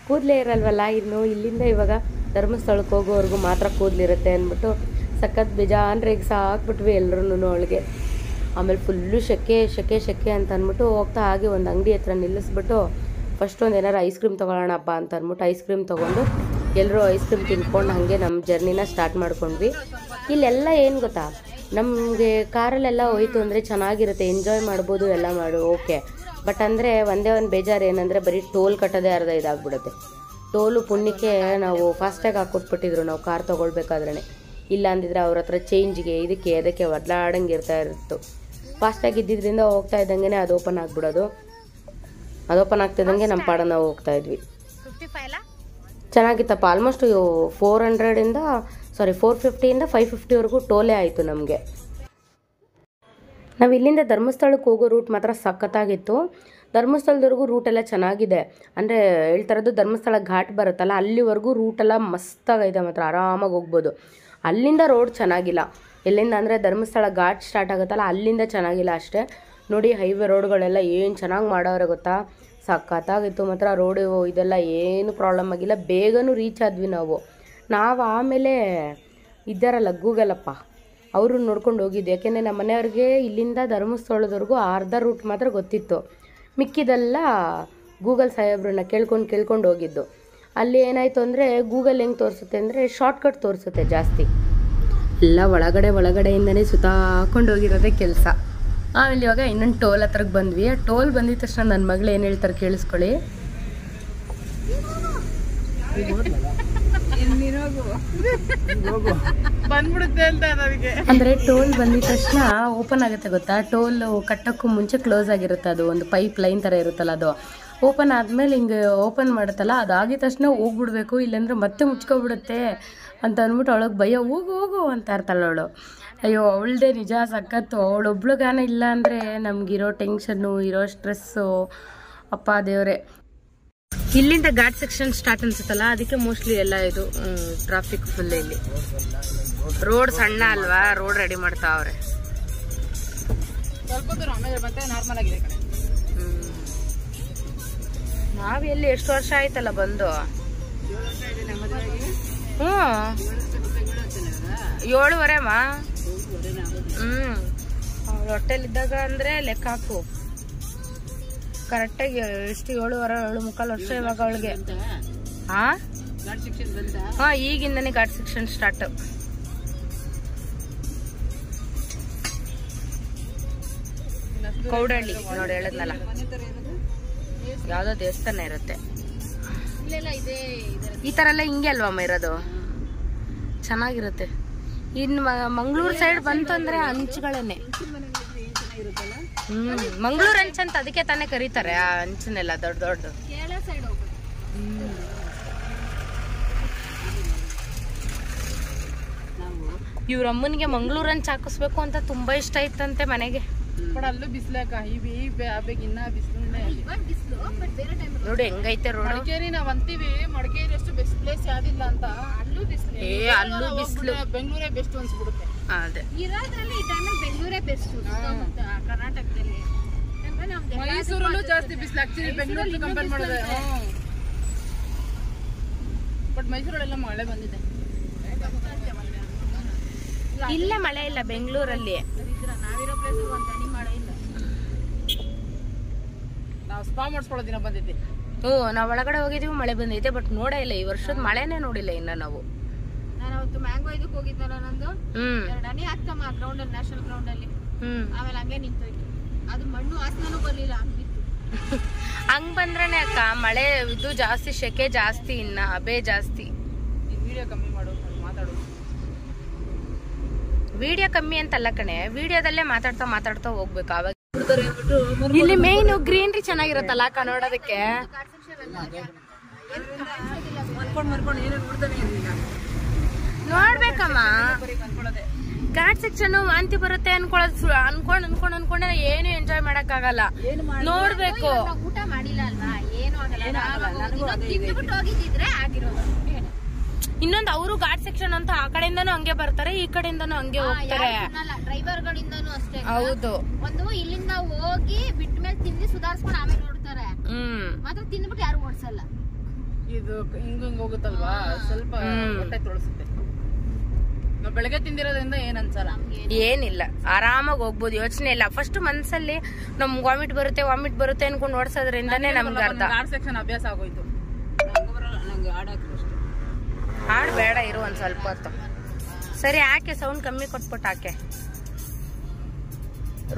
ಕೂದಲೇ ಇರಲ್ವಲ್ಲ, ಇನ್ನು ಇಲ್ಲಿಂದ ಇವಾಗ ಧರ್ಮಸ್ಥಳಕ್ಕೆ ಹೋಗೋವರೆಗೂ ಮಾತ್ರ ಕೂದಲಿರುತ್ತೆ ಅಂದ್ಬಿಟ್ಟು ಸಖತ್ ಬೇಜಾನ್ ರೇಗಿಸಾಕ್ಬಿಟ್ವಿ ಎಲ್ಲರೂ ಅವಳಿಗೆ. ಆಮೇಲೆ ಫುಲ್ಲು ಸೆಕೆ ಅಂತ ಅಂದ್ಬಿಟ್ಟು ಹೋಗ್ತಾ ಹಾಗೆ ಒಂದು ಅಂಗಡಿ ಹತ್ರ ನಿಲ್ಲಿಸ್ಬಿಟ್ಟು ಫಸ್ಟ್ ಒಂದು ಏನಾರು ಐಸ್ ಕ್ರೀಮ್ ತೊಗೊಳ್ಳೋಣಪ್ಪ ಅಂತ ಅಂದ್ಬಿಟ್ಟು ಐಸ್ ಕ್ರೀಮ್ ತೊಗೊಂಡು ಎಲ್ಲರೂ ಐಸ್ ಕ್ರೀಮ್ ತಿನ್ಕೊಂಡು ಹಾಗೆ ನಮ್ಮ ಜರ್ನಿನ ಸ್ಟಾರ್ಟ್ ಮಾಡ್ಕೊಂಡ್ವಿ. ಇಲ್ಲೆಲ್ಲ ಏನು ಗೊತ್ತಾ, ನಮಗೆ ಕಾರಲ್ಲೆಲ್ಲ ಹೋಯ್ತು ಅಂದರೆ ಚೆನ್ನಾಗಿರುತ್ತೆ, ಎಂಜಾಯ್ ಮಾಡ್ಬೋದು, ಎಲ್ಲ ಮಾಡು ಓಕೆ. ಬಟ್ ಅಂದರೆ ಒಂದೇ ಒಂದು ಬೇಜಾರು ಏನಂದರೆ ಬರೀ ಟೋಲ್ ಕಟ್ಟೋದೇ ಅರ್ಧ ಇದಾಗ್ಬಿಡುತ್ತೆ. ಟೋಲು ಪುಣ್ಯಕ್ಕೆ ನಾವು ಫಾಸ್ಟ್ಯಾಗಿ ಹಾಕ್ಕೊಟ್ಬಿಟ್ಟಿದ್ರು ನಾವು ಕಾರ್ ತೊಗೊಳ್ಬೇಕಾದ್ರೆ. ಇಲ್ಲ ಅಂದಿದ್ರೆ ಅವ್ರ ಹತ್ರ ಚೇಂಜ್ಗೆ ಇದಕ್ಕೆ ಅದಕ್ಕೆ ಒಡ್ಲಾಡಂಗೆ ಇರ್ತಾ ಫಾಸ್ಟಾಗಿ ಇದ್ದಿದ್ದರಿಂದ ಹೋಗ್ತಾ ಇದ್ದಂಗೆ ಅದು ಓಪನ್ ಆಗಿಬಿಡೋದು. ಅದು ಓಪನ್ ಆಗ್ತಿದ್ದಂಗೆ ನಮ್ಮ ಪಾಡ ನಾವು ಹೋಗ್ತಾ ಇದ್ವಿ. ಚೆನ್ನಾಗಿತ್ತಪ್ಪ. ಆಲ್ಮೋಸ್ಟ್ 450ಇಂದ 550ವರೆಗೂ ಟೋಲೇ ಆಯಿತು ನಮಗೆ. ನಾವು ಇಲ್ಲಿಂದ ಧರ್ಮಸ್ಥಳಕ್ಕೆ ಹೋಗೋ ರೂಟ್ ಮಾತ್ರ ಸಖತ್ತಾಗಿತ್ತು. ಧರ್ಮಸ್ಥಳದವರೆಗೂ ರೂಟೆಲ್ಲ ಚೆನ್ನಾಗಿದೆ. ಅಂದರೆ ಹೇಳ್ತಾರದು ಧರ್ಮಸ್ಥಳ ಘಾಟ್ ಬರುತ್ತಲ್ಲ, ಅಲ್ಲಿವರೆಗೂ ರೂಟೆಲ್ಲ ಮಸ್ತಾಗಿದೆ, ಮಾತ್ರ ಆರಾಮಾಗಿ ಹೋಗ್ಬೋದು. ಅಲ್ಲಿಂದ ರೋಡ್ ಚೆನ್ನಾಗಿಲ್ಲ. ಎಲ್ಲಿಂದ ಅಂದರೆ ಧರ್ಮಸ್ಥಳ ಘಾಟ್ ಸ್ಟಾರ್ಟ್ ಆಗುತ್ತಲ್ಲ, ಅಲ್ಲಿಂದ ಚೆನ್ನಾಗಿಲ್ಲ ಅಷ್ಟೇ. ನೋಡಿ ಹೈವೇ ರೋಡ್ಗಳೆಲ್ಲ ಏನು ಚೆನ್ನಾಗಿ ಮಾಡೋರೆ ಗೊತ್ತಾ, ಸಖತ್ತಾಗಿತ್ತು ಮಾತ್ರ. ರೋಡು ಇದೆಲ್ಲ ಏನು ಪ್ರಾಬ್ಲಮ್ ಆಗಿಲ್ಲ, ಬೇಗನೂ ರೀಚ್ ಆದ್ವಿ ನಾವು. ಆಮೇಲೆ ಇದ್ದಾರಲ್ಲ ಗೂಗಲಪ್ಪ, ಅವರು ನೋಡ್ಕೊಂಡು ಹೋಗಿದ್ದು. ಯಾಕೆಂದರೆ ನಮ್ಮ ಮನೆಯವ್ರಿಗೆ ಇಲ್ಲಿಂದ ಧರ್ಮಸ್ಥಳದವರೆಗೂ ಅರ್ಧ ರೂಟ್ ಮಾತ್ರ ಗೊತ್ತಿತ್ತು, ಮಿಕ್ಕಿದೆಲ್ಲ ಗೂಗಲ್ ಸಾಹೇಬ್ರನ್ನ ಕೇಳ್ಕೊಂಡು ಹೋಗಿದ್ದು. ಅಲ್ಲಿ ಏನಾಯಿತು ಅಂದರೆ ಗೂಗಲ್ ಹೆಂಗೆ ತೋರಿಸುತ್ತೆ ಅಂದರೆ ಶಾರ್ಟ್ಕಟ್ ತೋರಿಸುತ್ತೆ ಜಾಸ್ತಿ. ಎಲ್ಲ ಒಳಗಡೆಯಿಂದನೇ ಸುತ್ತಾಕೊಂಡು ಹೋಗಿರೋದೇ ಕೆಲಸ. ಆಮೇಲೆ ಇವಾಗ ಇನ್ನೊಂದು ಟೋಲ್ ಹತ್ರಕ್ಕೆ ಬಂದ್ವಿ. ಆ ಟೋಲ್ ಬಂದಿದ ತಕ್ಷಣ ನನ್ನ ಮಗಳು ಏನು ಹೇಳ್ತಾರೆ ಕೇಳಿಸ್ಕೊಳ್ಳಿ. ಅಂದರೆ ಟೋಲ್ ಬಂದಿದ ತಕ್ಷಣ ಓಪನ್ ಆಗುತ್ತೆ ಗೊತ್ತಾ. ಟೋಲ್ ಕಟ್ಟೋಕ್ಕೂ ಮುಂಚೆ ಕ್ಲೋಸ್ ಆಗಿರುತ್ತೆ, ಅದು ಒಂದು ಪೈಪ್ ಲೈನ್ ಥರ ಇರುತ್ತಲ್ಲ, ಅದು ಓಪನ್ ಆದಮೇಲೆ ಹಿಂಗೆ ಓಪನ್ ಮಾಡುತ್ತಲ್ಲ, ಅದಾಗಿದ ತಕ್ಷಣ ಹೋಗ್ಬಿಡ್ಬೇಕು, ಇಲ್ಲಾಂದ್ರೆ ಮತ್ತೆ ಮುಚ್ಕೊಬಿಡುತ್ತೆ ಅಂತ ಅಂದ್ಬಿಟ್ಟು ಅವಳಿಗೆ ಭಯ. ಹೋಗು ಅಂತ ಇರ್ತಾಳೆ ಅವಳು. ಅಯ್ಯೋ ಅವಳದೇ ನಿಜ ಸಖತ್ತು. ಅವಳೊಬ್ಳುಗಾನ ಇಲ್ಲ ಅಂದರೆ ನಮಗಿರೋ ಟೆನ್ಷನ್ನು, ಇರೋ ಸ್ಟ್ರೆಸ್ಸು, ಅಪ್ಪ ದೇವರೇ. ಇಲ್ಲಿಂದ ಘಾಟ್ ಸೆಕ್ಷನ್ ಸ್ಟಾರ್ಟ್ ಅನ್ಸುತ್ತಲ್ಲ, ಅದಕ್ಕೆ ಮೋಸ್ಟ್ಲಿ ಎಲ್ಲ ಇದು ಟ್ರಾಫಿಕ್ ಫುಲ್. ಇಲ್ಲಿ ರೋಡ್ ಸಣ್ಣ ಅಲ್ವಾ, ರೋಡ್ ರೆಡಿ ಮಾಡ್ತಾವ್ರೆ. ನಾವೆಲ್ಲಿ ಎಷ್ಟು ವರ್ಷ ಆಯ್ತಲ್ಲ ಬಂದು. 7:15 ಅಮ್ಮ. ಹೊಟ್ಟೆಲಿದ್ದಾಗ ಅಂದರೆ ಲೆಕ್ಕ ಹಾಕು ಕರೆಕ್ಟಾಗಿ. ಎಷ್ಟು 7:15 ವರ್ಷ ಇವಾಗ ಅವಳಿಗೆ. ಹಾಂ ಈಗಿಂದನೇ ಘಾಟ್ ಸೆಕ್ಷನ್ ಸ್ಟಾರ್ಟ್. ಕೌಡಳ್ಳಿ ನೋಡಿ ಹೇಳಿದ್ನಲ್ಲ, ಯಾವುದೋ ದೇವಸ್ಥಾನ ಇರುತ್ತೆ ಈ ಥರ ಎಲ್ಲ. ಹಿಂಗೆ ಅಲ್ವಮ್ಮ ಇರೋದು, ಚೆನ್ನಾಗಿರುತ್ತೆ. ಇನ್ನು ಮಂಗಳೂರು ಸೈಡ್ ಬಂತು ಅಂದರೆ ಹಂಚುಗಳನ್ನೇ. ಮಂಗಳೂರು ಹಂಚ್ ಅಂತ ಅದಕ್ಕೆ ತಾನೇ ಕರೀತಾರೆ ಆ ಹಂಚನೆಲ್ಲ ದೊಡ್ಡ ದೊಡ್ಡ. ಕೇರಳ ಸೈಡ್ ಹೋಗ್ಬೋದು. ಇವ್ರ ಅಮ್ಮನಿಗೆ ಮಂಗಳೂರು ಹಂಚ್ ಹಾಕಿಸ್ಬೇಕು ಅಂತ ತುಂಬಾ ಇಷ್ಟ ಇತ್ತಂತೆ ಮನೆಗೆ. ಅಲ್ಲೂ ಬಿಸ್ಲಾಕ ಇನ್ನ ಬಿಸಿಲು ಇವಾಗ ಬಿಸಿಲು, ಬಟ್ ಬೇರೆ ಟೈಮ್ ನೋಡಿ ಹೆಂಗೈತೆ ರೋಡ್. ಮಡಿಕೇರಿ ನಾವ್ ಅಂತೀವಿ, ಮಡಿಕೇರಿ ಅಷ್ಟು ಬೆಸ್ಟ್ ಪ್ಲೇಸ್ ಯಾವ್ದಿಲ್ಲ ಅಂತ. ಅಲ್ಲೂ ಬಿಸಿಲು, ಅಲ್ಲೂ ಬಿಸಿಲು. ಬೆಂಗಳೂರೇ ಬೆಸ್ಟ್ ಅನ್ಸ್ಬಿಡುತ್ತೆ. ಅದೇ ಇರೋದ್ರಲ್ಲಿ ಈ ಟೈಮಲ್ಲಿ ಬೆಂಗಳೂರೇ ಬೆಸ್ಟ್ ಕರ್ನಾಟಕದಲ್ಲಿ. ಮೈಸೂರಲ್ಲೂ ಜಾಸ್ತಿ ಬಿಸಿಲು ಆಕ್ಚುಲಿ ಬೆಂಗಳೂರಿಗೆ ಕಂಪೇರ್ ಮಾಡಿದ್ರೆ. ಬಟ್ ಮೈಸೂರಲ್ಲೆಲ್ಲ ಮಳೆ ಬಂದಿದೆ. ಇಲ್ಲ ಮಳೆ ಇಲ್ಲ ಬೆಂಗಳೂರಲ್ಲಿ. ನಾವಿರೋ ಪ್ಲೇಸ್ ಒಂದ್ ಹನಿ ಮಳೆ ಇಲ್ಲ. ನಾವು ಸ್ಪಾ ಮಾಡಿಸ್ಕೊಳ್ಳೋ ದಿನ ಬಂದಿದ್ದೆ. ನಾವ್ ಒಳಗಡೆ ಹೋಗಿದೀವಿ, ಮಳೆ ಬಂದೈತೆ. ಬಟ್ ನೋಡೇ ಇಲ್ಲ, ಈ ವರ್ಷದ ಮಳೆನೇ ನೋಡಿಲ್ಲ ಇನ್ನ ನಾವು. ನಾನು ಅವತ್ತು ಮ್ಯಾಂಗೋ ಇದಕ್ಕೆ ಹೋಗಿದ್ದಲ್ಲ, ನಂದು 2 ಹನಿ ಹಾಕ್ತಮ್ಮ ಗ್ರೌಂಡ್ ಅಲ್ಲಿ, ನ್ಯಾಷನಲ್ ಗ್ರೌಂಡ್ ಅಲ್ಲಿ. ಆಮೇಲೆ ಹಂಗೆ ನಿಂತೋಯ್ತು. ಅದು ಮಣ್ಣು ಆಸ್ನಾನು ಬರ್ಲಿಲ್ಲ, ಹಂಗಿತ್ತು. ಹಂಗ್ ಬಂದ್ರೇನೆ ಅಕ್ಕ ಮಳೆ ಇದು ಜಾಸ್ತಿ, ಸೆಕೆ ಜಾಸ್ತಿ, ಇನ್ನ ಹಬೆ ಜಾಸ್ತಿ. ವಿಡಿಯೋ ಕಮ್ಮಿ ಮಾಡು, ಮಾತಾಡು. ವಿಡಿಯೋ ಕಮ್ಮಿ ಅಂತಲ್ಲ ಕಣೆ, ವಿಡಿಯೋದಲ್ಲೇ ಮಾತಾಡ್ತಾ ಹೋಗ್ಬೇಕು. ಅವಾಗ ಇಲ್ಲಿ ಮೇನ್ ಗ್ರೀನರಿ ಚೆನ್ನಾಗಿರುತ್ತಲ್ಲ ಅಕ್ಕ ನೋಡೋದಕ್ಕೆ. ನೋಡ್ಬೇಕಮ್ಮ, ಘಾಟ್ ಸೆಕ್ಷನ್ ವಾಂತಿ ಬರುತ್ತೆ ಅನ್ಕೊಂಡೆ ಏನು ಎಂಜಾಯ್ ಮಾಡಕ್ ಆಗಲ್ಲ. ನೋಡ್ಬೇಕು. ಊಟ ಮಾಡಿಲ್ಲ ಅಲ್ವಾ, ಏನು ಆಗಲ್ಲ. ತಿಂದ್ಬಿಟ್ಟು ಹೋಗಿದ್ರೆ ಆಗಿರೋದು. ಇನ್ನೊಂದು ಅವರು ಘಾಟ್ ಸೆಕ್ಷನ್ ಅಂತ ಆ ಕಡೆಯಿಂದನೂ ಹಂಗೆ ಬರ್ತಾರೆ, ಈ ಕಡೆಯಿಂದನೂ ಹಂಗೆ ಹೋಗ್ತಾರೆ. ಡ್ರೈವರ್ ಗಳಿಂದನೂ ಅಷ್ಟೇ. ಹೌದು. ಒಂದು ಇಲ್ಲಿಂದ ಹೋಗಿ ಬಿಟ್ಟ ಮೇಲೆ ತಿಂದು ಸುಧಾರಿಸ್ಕೊಂಡು ಆಮೇಲೆ ನೋಡ್ತಾರೆ. ಮಾತ್ರ ತಿಂದ್ಬಿಟ್ಟು ಯಾರು ಓಡಿಸಲ್ಲ. ಇದು ಹಿಂಗ್ ಹೋಗುತ್ತಲ್ವಾ, ಸ್ವಲ್ಪ ಹೊಟ್ಟೆ ತೊಳಸುತ್ತೆ. ನಾವು ಬೆಳಗ್ಗೆ ತಿಂದಿರೋದ್ರಿಂದ ಏನ್ ಅನ್ಸಲ್ಲ, ಏನಿಲ್ಲ, ಆರಾಮಾಗಿ ಹೋಗ್ಬೋದು, ಯೋಚನೆ ಇಲ್ಲ. ಫಸ್ಟ್ ಮನ್ಸಲ್ಲಿ ನಮ್ಗೆ ವಾಮಿಟ್ ಬರುತ್ತೆ ಅನ್ಕೊಂಡು ಓಡಿಸೋದ್ರಿಂದಾನೇ ನಮ್ಗೆ ಅರ್ಧ ಗಾರ್ಡ್ ಸೆಕ್ಷನ್ ಅಭ್ಯಾಸ ಆಗೋಯ್ತು. ಹಾಡು ಬೇಡ, ಇರು ಒಂದ್ ಸ್ವಲ್ಪ ಹೊತ್ತು. ಸರಿ ಹಾಕೆ, ಸೌಂಡ್ ಕಮ್ಮಿ ಕೊಟ್ಬಿಟ್ಟು ಹಾಕೆ.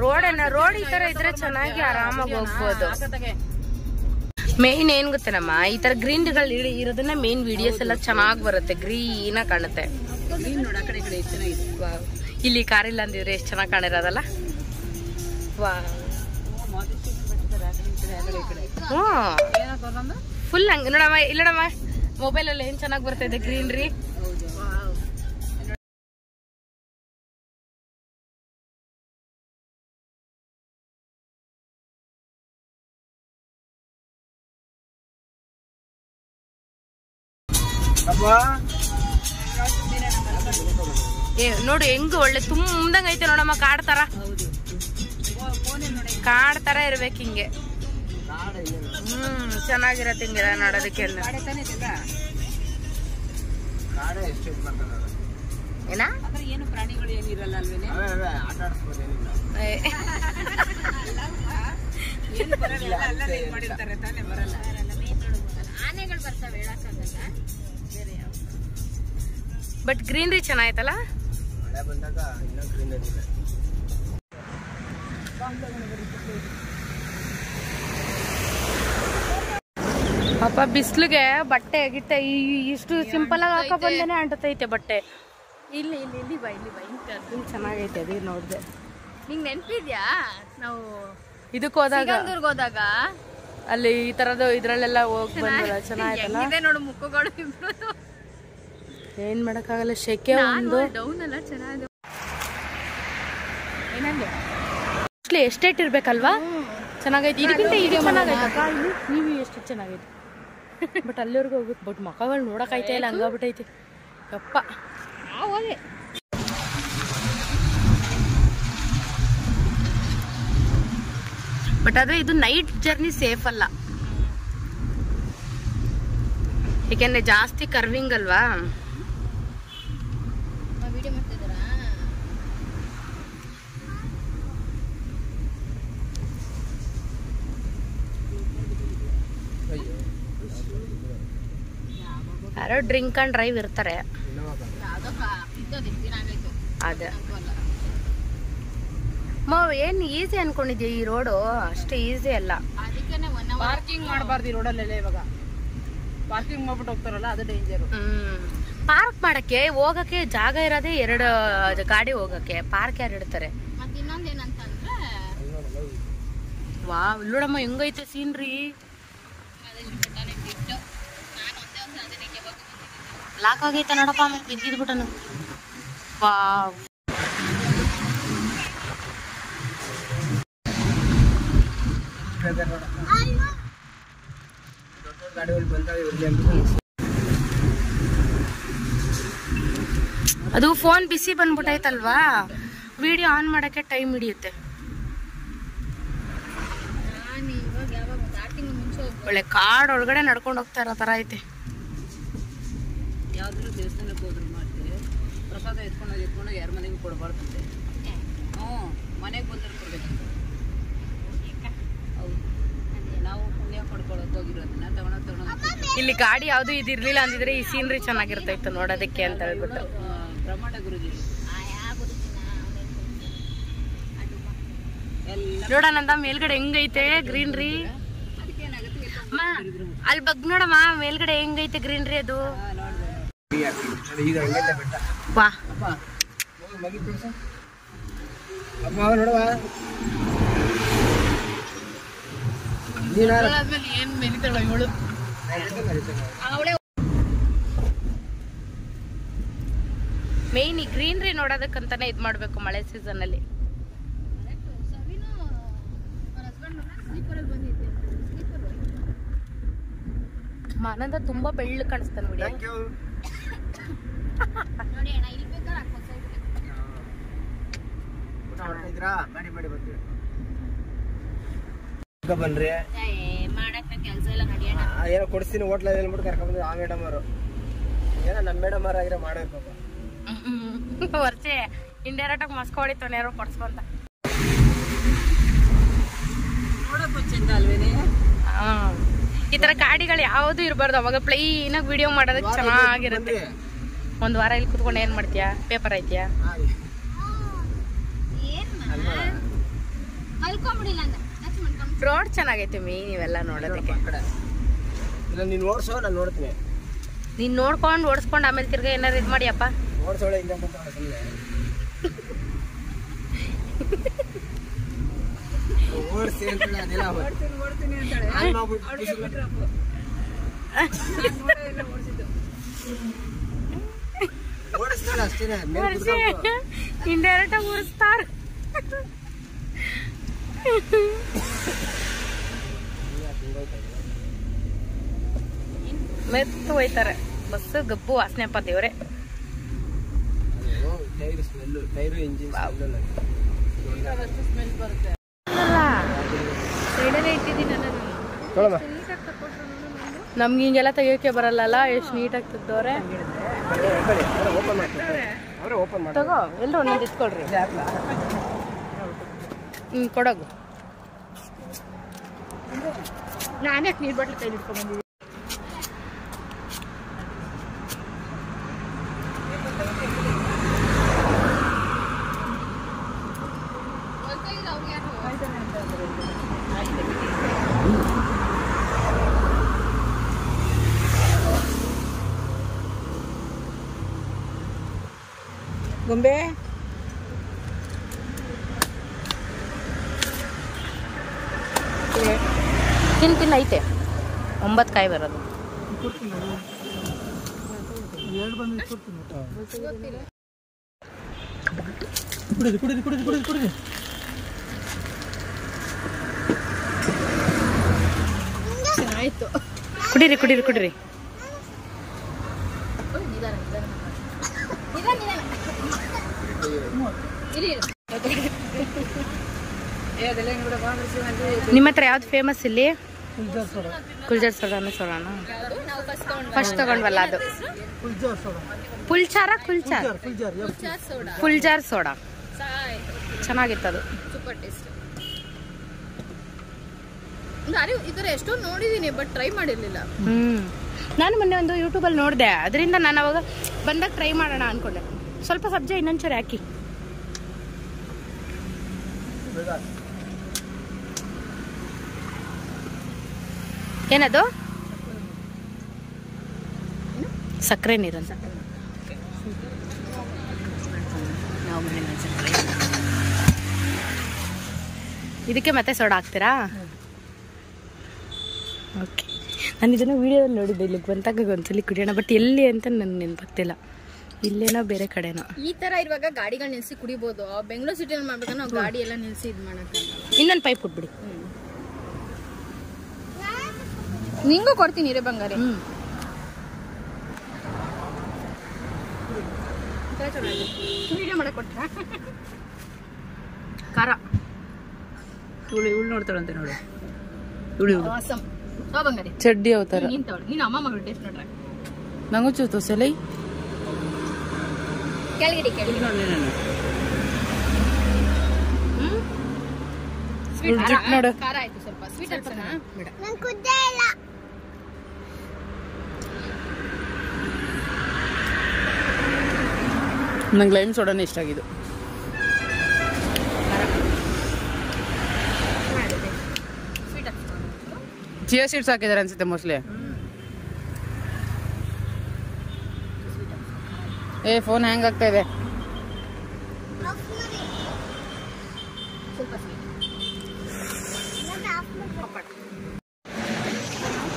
ರೋಡ್ ಈ ತರ ಇದ್ರೆ ಚೆನ್ನಾಗಿ ಆರಾಮಾಗಿ ಹೋಗ್ಬೋದು. ಮೇನ್ ಏನ್ ಗೊತ್ತೇನಮ್ಮ, ಈ ತರ ಗ್ರೀನ್ಗಳು ಇರೋದನ್ನ ಮೇನ್ ವಿಡಿಯೋಸ್ ಎಲ್ಲ ಚೆನ್ನಾಗಿ ಬರುತ್ತೆ, ಗ್ರೀನ್ ಕಾಣುತ್ತೆ. ಇಲ್ಲಿ ಕಾರ್ ಇಲ್ಲ ಅಂದಿದ್ರೆ ಎಷ್ಟು ಚೆನ್ನಾಗಿ ಕಾಣಿರೋದಲ್ಲ. ಫುಲ್ ಹಂಗ ನೋಡಮ್ಮ, ಇಲ್ಲಡಮ್ಮ ಮೊಬೈಲ್ ಅಲ್ಲಿ ಏನ್ ಚೆನ್ನಾಗಿ ಬರ್ತಾ ಇದೆ ಗ್ರೀನ್ರಿ. ನೋಡು ಹೆಂಗ್ ಒಳ್ಳೆ ತುಂಬಂಗ ಐತೆ ನೋಡಮ್ಮ, ಕಾಡ್ ತರ ಇರ್ಬೇಕು ಹಿಂಗೆ. ಚೆನ್ನಾಗಿರತ್ತೆ ಹಿಂಗೆಲ್ಲ ನೋಡೋದಕ್ಕೆ. ಏನ ಏನು ಪ್ರಾಣಿಗಳು ಏನಿರಲ್ಲ ಅಲ್ವೇನೆ. ಆನೆಗಳು ಬರ್ತವೆ ಹೇಳಕ್ಕಾಗಲ್ಲ. ಬಟ್ ಗ್ರೀನರಿ ಚೆನ್ನಾಯ್ತಲ್ಲ. ಅಪ್ಪ ಬಿಸ್ಲಿಗೆ ಬಟ್ಟೆ ಗಿಟ್ಟೆ ಇಷ್ಟು ಸಿಂಪಲ್ ಆಗಿ ಹಾಕ ಬಂದೇನೆ ಅಂಟತೈತೆ ಬಟ್ಟೆ. ಇಲ್ಲಿ ಬಾ ಇಲ್ಲಿ ಚೆನ್ನಾಗೈತೆ, ಅದು ನೋಡ್ದೆ. ನಿಂಗೆ ನೆನ್ಪಿದ್ಯಾ ನಾವು ಇದಕ್ಕೆ ಹೋದಾಗ ಅಲ್ಲಿ ಈ ತರದ್ದು ಇದ್ರಲ್ಲೆಲ್ಲ ಹೋಗಿ ಬಂದಲ್ಲ, ಚೆನ್ನಾಗಿತ್ತಲ್ಲ. ನೋಡು ಮುಕ್ಕುಗಳು ಇಬ್ರು. ಏನ್ ಮಾಡಕ್ಕಾಗಲ್ಲ, ಶೆಕೆ ಒಂದು ಡೌನ್ ಅಲ್ಲ, ಚೆನ್ನಾಗಿ ಎಸ್ಟೇಟ್ ಇರ್ಬೇಕಲ್ವಾ. ಚೆನ್ನಾಗೈತೆ, ಇದಕ್ಕಿಂತ ಇದು ಚೆನ್ನಾಗೈತಕ್ಕ. ಇಲ್ಲಿ ನೀವು ಎಷ್ಟು ಚೆನ್ನಾಗೈತೆ. ಬಟ್ ಅಲ್ಲಿವರೆಗೂ ಹೋಗುತ್ತೆ. ಬಟ್ ಮಕ್ಕಳು ನೋಡಕೈತೆ ಇಲ್ಲ, ಹಂಗಾಗ್ಬಿಟ್ಟೈತೆ ಯಪ್ಪ. ಬಟ್ ಆದ್ರೆ ಇದು ನೈಟ್ ಜರ್ನಿ ಸೇಫ್ ಅಲ್ಲ, ಏಕೆಂದ್ರೆ ಜಾಸ್ತಿ ಕರ್ವಿಂಗ್ ಅಲ್ವಾ. ವಿಡಿಯೋ ಮಾಡ್ತಿದ್ದಾರಾ? ಯಾರೋ ಡ್ರಿಂಕ್ ಅಂಡ್ ಡ್ರೈವ್ ಇರ್ತಾರೆ. ಅದೇ ಏನ್ ಈಸಿ ಅನ್ಕೊಂಡಿದ್ಯಾ ಈ ರೋಡು? ಅಷ್ಟೇ ಈಸಿ ಅಲ್ಲ. ಪಾರ್ಕಿಂಗ್ ಮಾಡಬಾರ್ದು ಈ ರೋಡಲ್ಲೆಲ್ಲ. ಇವಾಗ ಪಾರ್ಕಿಂಗ್ ಮಾಡ್ಬಿಟ್ಟು ಹೋಗ್ತಾರಲ್ಲ, ಅದು ಡೇಂಜರ್. ಪಾರ್ಕ್ ಮಾಡಕ್ಕೆ ಹೋಗಕ್ಕೆ ಜಾಗ ಇರೋದೇ 2 ಗಾಡಿ ಹೋಗಕ್ಕೆ, ಪಾರ್ಕ್ ಯಾರು ಇಡ್ತಾರೆ? ಮತ್ತೆ ಇನ್ನೊಂದೇನಂತಂದ್ರೆ ವಾ ನೋಡಮ್ಮ ಹೆಂಗೈತೆ ಸೀನ್ರಿ. ಲಾಕ್ ಆಗೈತೆ ನೋಡಪ್ಪ, ಆಮೇಲೆ ಬಿದ್ದಿದ್ಬಿಟ್ಟನು. ವಾವ್ ಅದು ಫೋನ್ ಬಿಸಿ ಬಂದ್ಬಿಟ್ಟೈತಲ್ವಾ, ವಿಡಿಯೋ ಆನ್ ಮಾಡಕ್ಕೆ ಟೈಮ್ ಹಿಡಿಯುತ್ತೆ. ಒಳ್ಳೆ ಕಾಡ್ ಒಳಗಡೆ ನಡ್ಕೊಂಡು ಹೋಗ್ತಾ ಇರೋ ತರ ಐತೆ. ಯಾವ್ದಾದ್ರು ದೇವಸ್ಥಾನಕ್ಕೆ ಹೋದ್ರು ಮಾಡ್ತೀವಿ, ಪ್ರಸಾದ ಎತ್ಕೊಂಡು ಯಾರ ಮನೆಗೂ ಕೊಡಬಾರ್ದಂತೆ. ಮನೆಗೆ ಬಂದ್ರೆ ಕೊಡ್ಬೇಕಂತ. ಹೌದು, ನಾವು ಪುಣ್ಯ ಪಡ್ಕೊಳಕ್ ಹೋಗಿರೋದನ್ನ ತಗೊಂಡು ಇಲ್ಲಿ ಗಾಡಿ ಯಾವ್ದು ಇದಿರ್ಲಿಲ್ಲ ಅಂದಿದ್ರೆ ಈ ಸೀನ್ರಿ ಚೆನ್ನಾಗಿರ್ತೈತೆ ನೋಡೋದಕ್ಕೆ ಅಂತ ಹೇಳ್ಬಿಟ್ಟು. ಬ್ರಹ್ಮಾಂಡ ಗುರುಜಿ ನೋಡೋಣಂದ ಮೇಲ್ಗಡೆ ಹೆಂಗೈತೆ ಗ್ರೀನ್ರಿ. ಅಲ್ಲಿ ಬಗ್ ನೋಡಮ್ಮ ಮೇಲ್ಗಡೆ ಹೆಂಗೈತೆ ಗ್ರೀನ್ರಿ ಅದು. ವಾ ಏನ್ ಮೆಲಿತಾಳ ಇವಳು. ಮೇನ್ ಈ ಗ್ರೀನ್ರಿ ನೋಡೋದಕ್ಕಂತಾನೆ ಇದ್ ಮಾಡ್ಬೇಕು ಮಳೆ ಸೀಸನ್ ಅಲ್ಲಿ. ಆನಂದ ತುಂಬಾ ಬೆಳ್ಳು ಕಾಣಿಸ್ತಾನೆ ಬಿಡಿ. ಬನ್ರಿ ಕೆಲಸ ಎಲ್ಲ ನಡೆಯೋಣ. ಏನೋ ಕೊಡಿಸ್ತೀನಿ ಹೋಟ್ಲಲ್ಲಿ ಹೇಳ್ಬಿಟ್ಟು ಕರ್ಕೊಂಡ್ಬಂದ್ರೆ ಆ ಮೇಡಮ್ ಅವರು ಏನೋ ನಮ್ಮ ಮೇಡಮ್ ಅವ್ರ ಆಗಿರೋ ಮಾಡಬೇಕು. ವರ್ಷ ಇಂಡೈರೆಕ್ಟ್ ಆಗಿ ಮಸ್ಕ ಹೊಡಿತಾನೆ ಯಾರೋ ಕೊಡ್ಸ್ಕೊಂತ. ನೋಡಕ್ ಚೆಂದ ಅಲ್ವೇನೆ. ಈ ತರ ಗಾಡಿಗಳು ಯಾವ್ದು ಇರಬಾರ್ದು, ಅವಾಗ ಪ್ಲೈನ್ ಆಗಿ ವಿಡಿಯೋ ಮಾಡೋದಕ್ಕೆ ಚೆನ್ನಾಗಿರುತ್ತೆ. ಒಂದ್ ವಾರ ಇಲ್ಲಿ ಕುತ್ಕೊಂಡು ಏನ್ ಮಾಡ್ತೀಯಾ, ಪೇಪರ್ ಐತಿಯಾ? ರೋಡ್ ಚೆನ್ನಾಗೈತೆ ಮೀ, ನೀವೆಲ್ಲ ನೋಡೋದಕ್ಕೆ. ನೀನ್ ಓಡಿಸೋ, ನಾನು ನೋಡ್ತೀನಿ. ನೀನ್ ನೋಡ್ಕೊಂಡು ಓಡಿಸ್ಕೊಂಡು ಆಮೇಲೆ ತಿರ್ಗಾ ಏನಾರು ಇದ್ ಮಾಡಿಯಪ್ಪ. ಓಡಿಸೋಳೆ ಹಿಂಗೆ ಅಂತ ಓಡಿಸಿ ಅಂತೇಳಿ ಅದೆಲ್ಲ ಓಡಿಸ್ತಾಳೆ ಅಷ್ಟೇನೆ. ಇಂಡೈರೆಕ್ಟ್ ಆಗಿ ಓಡಿಸ್ತಾರ. ಮೆತ್ತು ಹೋಯ್ತಾರೆ ಬಸ್. ಗಬ್ಬು ವಾಸನೆ ಅಪ್ಪ ದೇವ್ರೆ. ಟೈರು ಇಂಜಿನ್ ಸ್ಮೆಲ್ ಬರುತ್ತೆ. ನಮ್ಗೆ ಹಿಂಗೆಲ್ಲ ತೆಗಿಯೋಕೆ ಬರಲ್ಲ, ಎಷ್ಟು ನೀಟಾಗಿ ತೆಗ್ದವ್ರೆ. ತಗೋ ಎಲ್ರು ಒಂದೊಂದು ಇಟ್ಕೊಳ್ರಿ. ಕೊಡೋಗು. ನಾನೇ ನೀರ್ ಬಾಟ್ಲಿ ಕೈ ಇಟ್ಕೊಂಡ್ ಬಂದಿದ್ದೀನಿ. ಗೊಂಬೆ ತಿನ್ ಐತೆ 9 ಕಾಯಿ ಬರೋದು. ಆಯ್ತು, ಕುಡೀರಿ ಕುಡೀರಿ ಕುಡೀರಿ. ನಿಮ್ಮ ಹತ್ರ ಯಾವ್ದು ಫೇಮಸ್ ಇಲ್ಲಿ? ಕುಲ್ಜರ್ ಸೋಡಾನ ಸೋಡಾನ ಫಸ್ಟ್ ತಗೊಂಡ್ವಲ್ಲ ಅದು. ಪುಲ್ಚಾರ ಕುಲ್ಚಾರ್ ಫುಲ್ಜಾರ್ ಸೋಡಾ ಚೆನ್ನಾಗಿತ್ತದು. Super taste. ಇದರ ಎಷ್ಟೋ ನೋಡಿದೀನಿ ಬಟ್ ಟ್ರೈ ಮಾಡಿರ್ಲಿಲ್ಲ. ನಾನು ಮೊನ್ನೆ ಒಂದು ಯೂಟ್ಯೂಬಲ್ಲಿ ನೋಡಿದೆ, ಅದರಿಂದ ನಾನು ಅವಾಗ ಬಂದಾಗ ಟ್ರೈ ಮಾಡೋಣ ಅನ್ಕೊಂಡೆ. ಸ್ವಲ್ಪ ಸಬ್ಜಿ ಇನ್ನೊಂಚೂರು ಹಾಕಿ. ಏನದು? ಸಕ್ಕರೆ ನೀರಂತ. ಇದಕ್ಕೆ ಮತ್ತೆ ಸೋಡಾ ಹಾಕ್ತೀರಾ? ಓಕೆ. ನಾನು ಇದನ್ನು ವೀಡಿಯೋದಲ್ಲಿ ನೋಡಿದ್ದೆ, ಇಲ್ಲಿಗೆ ಬಂದಾಗ ಒಂದ್ಸಲಿ ಕುಡಿಯೋಣ, ಬಟ್ ಎಲ್ಲಿ ಅಂತ ನನಗೆ ನೆನಪಾಗ್ತಿಲ್ಲ. ಇಲ್ಲೇನೋ ಬೇರೆ ಕಡೆನೋ. ಈ ತರ ಇರುವಾಗ ಗಾಡಿಗಳು ನಿಲ್ಸಿ ಕುಡಿಬಹುದು. ಬೆಂಗಳೂರು ಸಿಟಿಯಲ್ಲಿ ಮಾಡ್ಬೇಕಾದ್ರೆ ನಾವು ಗಾಡಿ ಎಲ್ಲ ನಿಲ್ಸಿ ಇದು ಮಾಡಕ್ಕೆ. ಇನ್ನೊಂದು ಪೈಪ್ ಕೊಟ್ಬಿಡಿ. ನಿಂಗೂ ಕೊಡ್ತೀನಿ ಇರೇ ಬಂಗಾರಿ. ವಿಡಿಯೋ ಮಾಡಕ್ ಕೊಟ್ಟ ಖಾರ ಇವಳು ನೋಡ್ತಾಳಂತೆ ನೋಡು. ಇವಳು ಆಸಮ್. ಬಂಗಾರಿ ಚಡ್ಡಿ ಅವತಾರ. ನೀನು ಅಮ್ಮ ಮಗಳು ಟೇಸ್ಟ್ ನೋಡ್ರೆ ನಂಗೂ ಚೂತು ಸೆಲೈ ಕೆಳಗಡೆ ಕೆಳಗಡೆ ನೋಡಿ ನಾನು. ಸ್ವೀಟ್ ನೋಡು. ಖಾರ ಆಯ್ತು ಸ್ವಲ್ಪ. ಸ್ವೀಟ್ ಅಲ್ಪನಾ? ಬೇಡ. ನಾನು ಕುದ್ದೇ ಇಲ್ಲ. ನಂಗೆ ಲೈಮ್ ಸೋಡಾನೇ ಇಷ್ಟ ಆಗಿದ್ದು. ಚಿಯಾ ಸೀಡ್ಸ್ ಹಾಕಿದಾರೆ ಅನ್ಸುತ್ತೆ ಮೋಸ್ಟ್ಲಿ. ಫೋನ್ ಹ್ಯಾಂಗ್ ಆಗ್ತಾ ಇದೆ.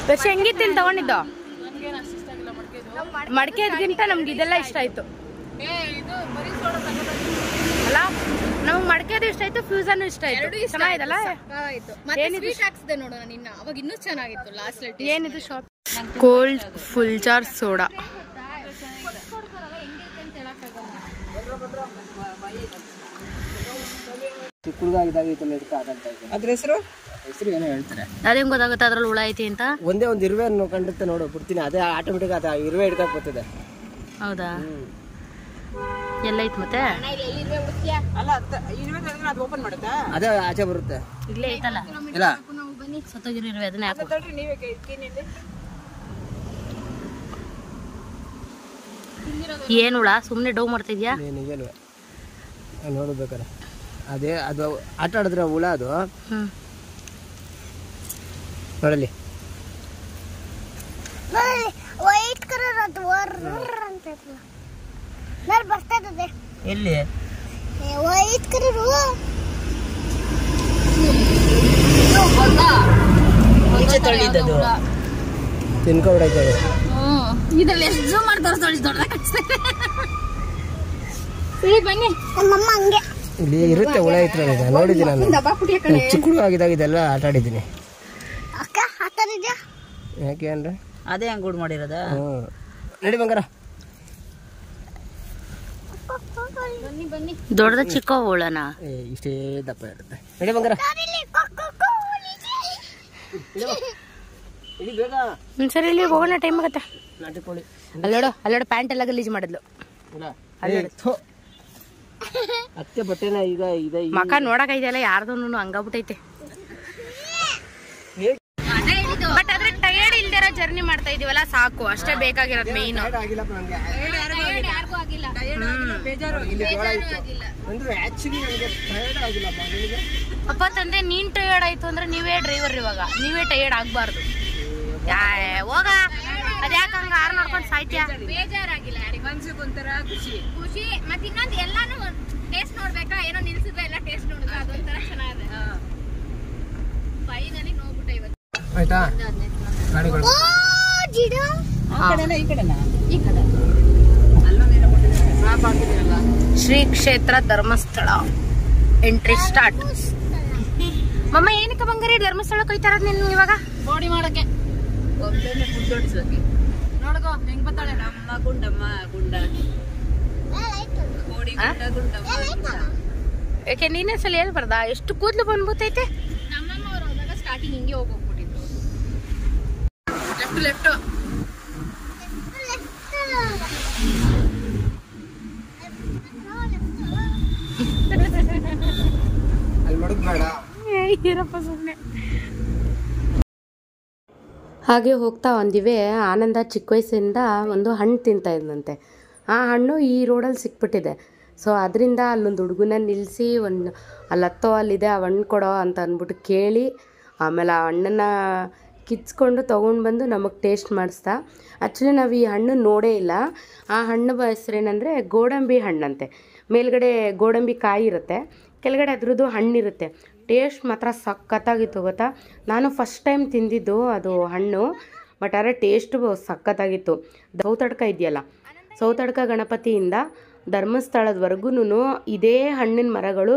ವರ್ಷ ಹೆಂಗಿತ್ತು ಇಲ್ಲಿ ತಗೊಂಡಿದ್ದು? ಮಡಿಕೆಗಿಂತ ನಮ್ಗೆ ಇದೆಲ್ಲ ಇಷ್ಟ ಆಯ್ತು ಅಲ್ಲ. ನಮ್ಗೆ ಮಡಿಕೆದು ಇಷ್ಟ ಆಯ್ತು, ಫ್ಯೂಸನ್ ಇಷ್ಟ ಆಯ್ತು. ಚೆನ್ನಾಗಿದಲ್ಲ? ಸ್ವೀಟ್ ಹಾಕ್ಸಿದೆ ನೋಡು ನಾನು ಇನ್ನ. ಅವಾಗ ಇನ್ನೂ ಚೆನ್ನಾಗಿತ್ತು ಲಾಸ್ಟ್ ಲೈಟ್. ಏನಿದು shop? Cold full jar soda. ಅದ್ರ ಹೆಸರು ಏನೋ ಹೇಳ್ತಾರೆ. ಅದೇನ್ ಗೊತ್ತಾಗುತ್ತೆ ಅದ್ರಲ್ಲಿ ಹುಳ ಐತಿ ಅಂತ? ಒಂದೇ ಒಂದು ಇರುವೆ ಕಂಡಿರುತ್ತೆ ನೋಡು, ಬಿಡ್ತೀನಿ, ಅದೇ ಆಟೋಮೆಟಿಕ್ ಅದ ಇರುವೆ ಹಿಡ್ಕೊಂಡ್ ಬರ್ತದೆ. ಹೌದಾ? ಎಲ್ಲ ಐತ್ ಮತ್ತೆ? ಅದು ಓಪನ್ ಮಾಡುತ್ತಾ? ಅದೇ ಆಚೆ ಬರುತ್ತೆ. ಇಲ್ಲೇ ಐತಲ್ಲ ಇಲ್ಲ ಸತ್ತೋಗಿರೋ ಅದನ್ನ ಯಾಕೋ. ಏನ್ ಹುಳ ಸುಮ್ನೆ ಡೌ ಮಾಡ್ತಿದ್ಯಾ? ನಿಜಲ್ವೇ ನೋಡ್ಬೇಕಾರೆ ಅದೇ ಅದು ಆಟ ಆಡಿದ್ರೆ ಹುಳ ಅದು. ನೋಡಲಿ ವೈಟ್ ಕಲರ್ ಅದು ಬರ್ತದೆ. ಎಲ್ಲಿ ವೈಟ್ ಕಲರ್ ಮುಂಚೆ ತಳ್ಳಿದ್ದದು ತಿನ್ಕೊಬಿಡಾಯ್ತದೆ. ಇದ್ರಲ್ಲಿ ಎಷ್ಟು ಝೂಮ್ ಮಾಡಿ ತೋರಿಸ್ತಾಳೆ, ದೊಡ್ಡದಾಗ ಕಾಣಿಸ್ತದೆ. ಬನ್ನಿ ನಮ್ಮಮ್ಮ ಹಂಗೆ ಇಲ್ಲಿ ಇರುತ್ತೆ ಹುಳ ಐತ್ರ ನೋಡಿದ್ದೀನಿ ನಾನು. ಚಿಕ್ಕ ಹುಡುಗ ಆಗಿದಾಗ ಇದೆಲ್ಲ ಆಟ ಆಡಿದ್ದೀನಿ. ಅಕ್ಕ ಆಟಾಡಿದ್ಯಾ? ಯಾಕೆ ಅಂದ್ರೆ ಅದೇ ಹಂಗ್ ಗೂಡ್ ಮಾಡಿರೋದ. ನಡಿ ಬಂಗಾರ. ಬನ್ನಿ ಬನ್ನಿ. ದೊಡ್ಡದ ಚಿಕ್ಕ ಹುಳನ? ಇಷ್ಟೇ ದಪ್ಪ ಇರುತ್ತೆ. ನಡಿ ಬಂಗಾರ. ಸರಿ ಇಲ್ಲಿ ಹೋಗೋಣ, ಟೈಮ್ ಆಗತ್ತೆ. ನಾಟಿಕೋಳಿ ಅಲ್ಲೋಡು ಪ್ಯಾಂಟ್ ಎಲ್ಲ ಗಲೀಜ್ ಮಾಡಿದ್ಲು. ಅತ್ತೆ ಬಟ್ಟೆನ ಈಗ ಇದೆ ಮಕ ನೋಡಕ ಇದೆಯಲ್ಲ ಯಾರ್ದೂನು ಹಂಗಾಗ್ಬಿಟ್ಟೈತೆ. ಬಟ್ ಆದ್ರೆ ಟಯರ್ಡ್ ಇಲ್ದಿರೋ ಜರ್ನಿ ಮಾಡ್ತಾ ಇದೀವಲ್ಲ, ಸಾಕು, ಅಷ್ಟೇ ಬೇಕಾಗಿರೋದು ಮೇನ್. ಅಪ್ಪ ತಂದೆ ನೀನ್ ಟಯರ್ಡ್ ಆಯ್ತು ಅಂದ್ರೆ ನೀವೇ ಡ್ರೈವರ್, ಇವಾಗ ನೀವೇ ಟಯರ್ಡ್ ಆಗ್ಬಾರ್ದು. ಹೋಗ ಅದ್ಯಾಕ ಹಂಗ ಆರ್ ನೋಡ್ಕೊಂಡು ಸಾಯ್ತ್ಯಾ? ಬೇಜಾರಾಗಿಲ್ಲ ಮನ್ಸಿಗೆ ಒಂಥರ ಖುಷಿ ಖುಷಿ. ಮತ್ತೆ ಇನ್ನೊಂದು ಎಲ್ಲಾನು ಟೇಸ್ಟ್ ನೋಡ್ಬೇಕಾ, ಏನೋ ನಿಲ್ಸಿದ್ರೆ ಎಲ್ಲ ಟೇಸ್ಟ್ ನೋಡಿದ್ರೆ ಅದೊಂಥರ ಚೆನ್ನಾಗಿದೆ. ಫೈನಲಿ ನೋಡ್ಬಿಟ್ಟೆ ಇವತ್ತು. ಆಯ್ತಾ ಗಾಡಿಗಳು ಈ ಕಡೆ ಶ್ರೀ ಕ್ಷೇತ್ರ ಧರ್ಮಸ್ಥಳ ಎಂಟ್ರಿ ಸ್ಟಾರ್ಟ್. ಮಮ್ಮ ಏನಕ್ಕೆ ಬಂಗಾರಿ ಧರ್ಮಸ್ಥಳಕ್ಕೆ ಹೋಯ್ತಾ ಇರೋದು ನೀನು ಇವಾಗ? ಬಾಡಿ ಮಾಡಕ್ಕೆ ಒಬ್ಬನೇ ಫುಡ್ ಹೊಡಿಸೋಕೆ. ನೋಡ್ಕೋ ಹೆಂಗ್ ಬರ್ತಾಳೆ ನಮ್ಮ ಗುಂಡಮ್ಮ ಗುಂಡ ಕೋಡಿ ಗುಂಡ ಗುಂಡಮ್ಮ. ಯಾಕೆ ನೀನೇ ಸಲ ಹೇಳ್ಬಾರ್ದಾ? ಎಷ್ಟು ಕೂದಲು ಬಂದ್ಬಿಟ್ಟೈತೆ. ನಮ್ಮಮ್ಮ ಅವ್ರು ಹೋದಾಗ ಸ್ಟಾರ್ಟಿಂಗ್ ಹಿಂಗೆ ಹೋಗ್ಬಿಟ್ಟಿದ್ರು. ಲೆಫ್ಟ್ ಅಲ್ಲಿ ಮಾಡೋದು ಬೇಡ. ಇರಪ್ಪ ಸುಮ್ಮನೆ. ಹಾಗೆ ಹೋಗ್ತಾ ಒಂದಿವೆ ಆನಂದ ಚಿಕ್ಕ ವಯಸ್ಸಿಂದ ಒಂದು ಹಣ್ಣು ತಿಂತಾ ಇದ್ದಂತೆ. ಆ ಹಣ್ಣು ಈ ರೋಡಲ್ಲಿ ಸಿಕ್ಬಿಟ್ಟಿದೆ. ಸೊ ಅದರಿಂದ ಅಲ್ಲೊಂದು ಹುಡುಗನ ನಿಲ್ಲಿಸಿ ಅಲ್ಲಿ ಅಲ್ಲಿದೆ ಆ ಹಣ್ಣು ಕೊಡೋ ಅಂತ ಅಂದ್ಬಿಟ್ಟು ಕೇಳಿ, ಆಮೇಲೆ ಆ ಹಣ್ಣನ್ನು ಕಿತ್ಕೊಂಡು ತೊಗೊಂಡು ಬಂದು ನಮಗೆ ಟೇಸ್ಟ್ ಮಾಡಿಸ್ತಾ. ಆ್ಯಕ್ಚುಲಿ ನಾವು ಈ ಹಣ್ಣು ನೋಡೇ ಇಲ್ಲ. ಆ ಹಣ್ಣು ಹೆಸರೇನೆಂದರೆ ಗೋಡಂಬಿ ಹಣ್ಣಂತೆ. ಮೇಲ್ಗಡೆ ಗೋಡಂಬಿ ಕಾಯಿ ಇರುತ್ತೆ, ಕೆಳಗಡೆ ಅದ್ರದ್ದು ಹಣ್ಣಿರುತ್ತೆ. ಟೇಸ್ಟ್ ಮಾತ್ರ ಸಖತ್ತಾಗಿತ್ತು ಗೊತ್ತಾ. ನಾನು ಫಸ್ಟ್ ಟೈಮ್ ತಿಂದಿದ್ದು ಅದು ಹಣ್ಣು, ಬಟ್ ಆದರೆ ಟೇಸ್ಟು ಸಖತ್ತಾಗಿತ್ತು. ಸೌತಡ್ಕ ಇದೆಯಲ್ಲ, ಸೌತಡ್ಕ ಗಣಪತಿಯಿಂದ ಧರ್ಮಸ್ಥಳದವರೆಗೂ ಇದೇ ಹಣ್ಣಿನ ಮರಗಳು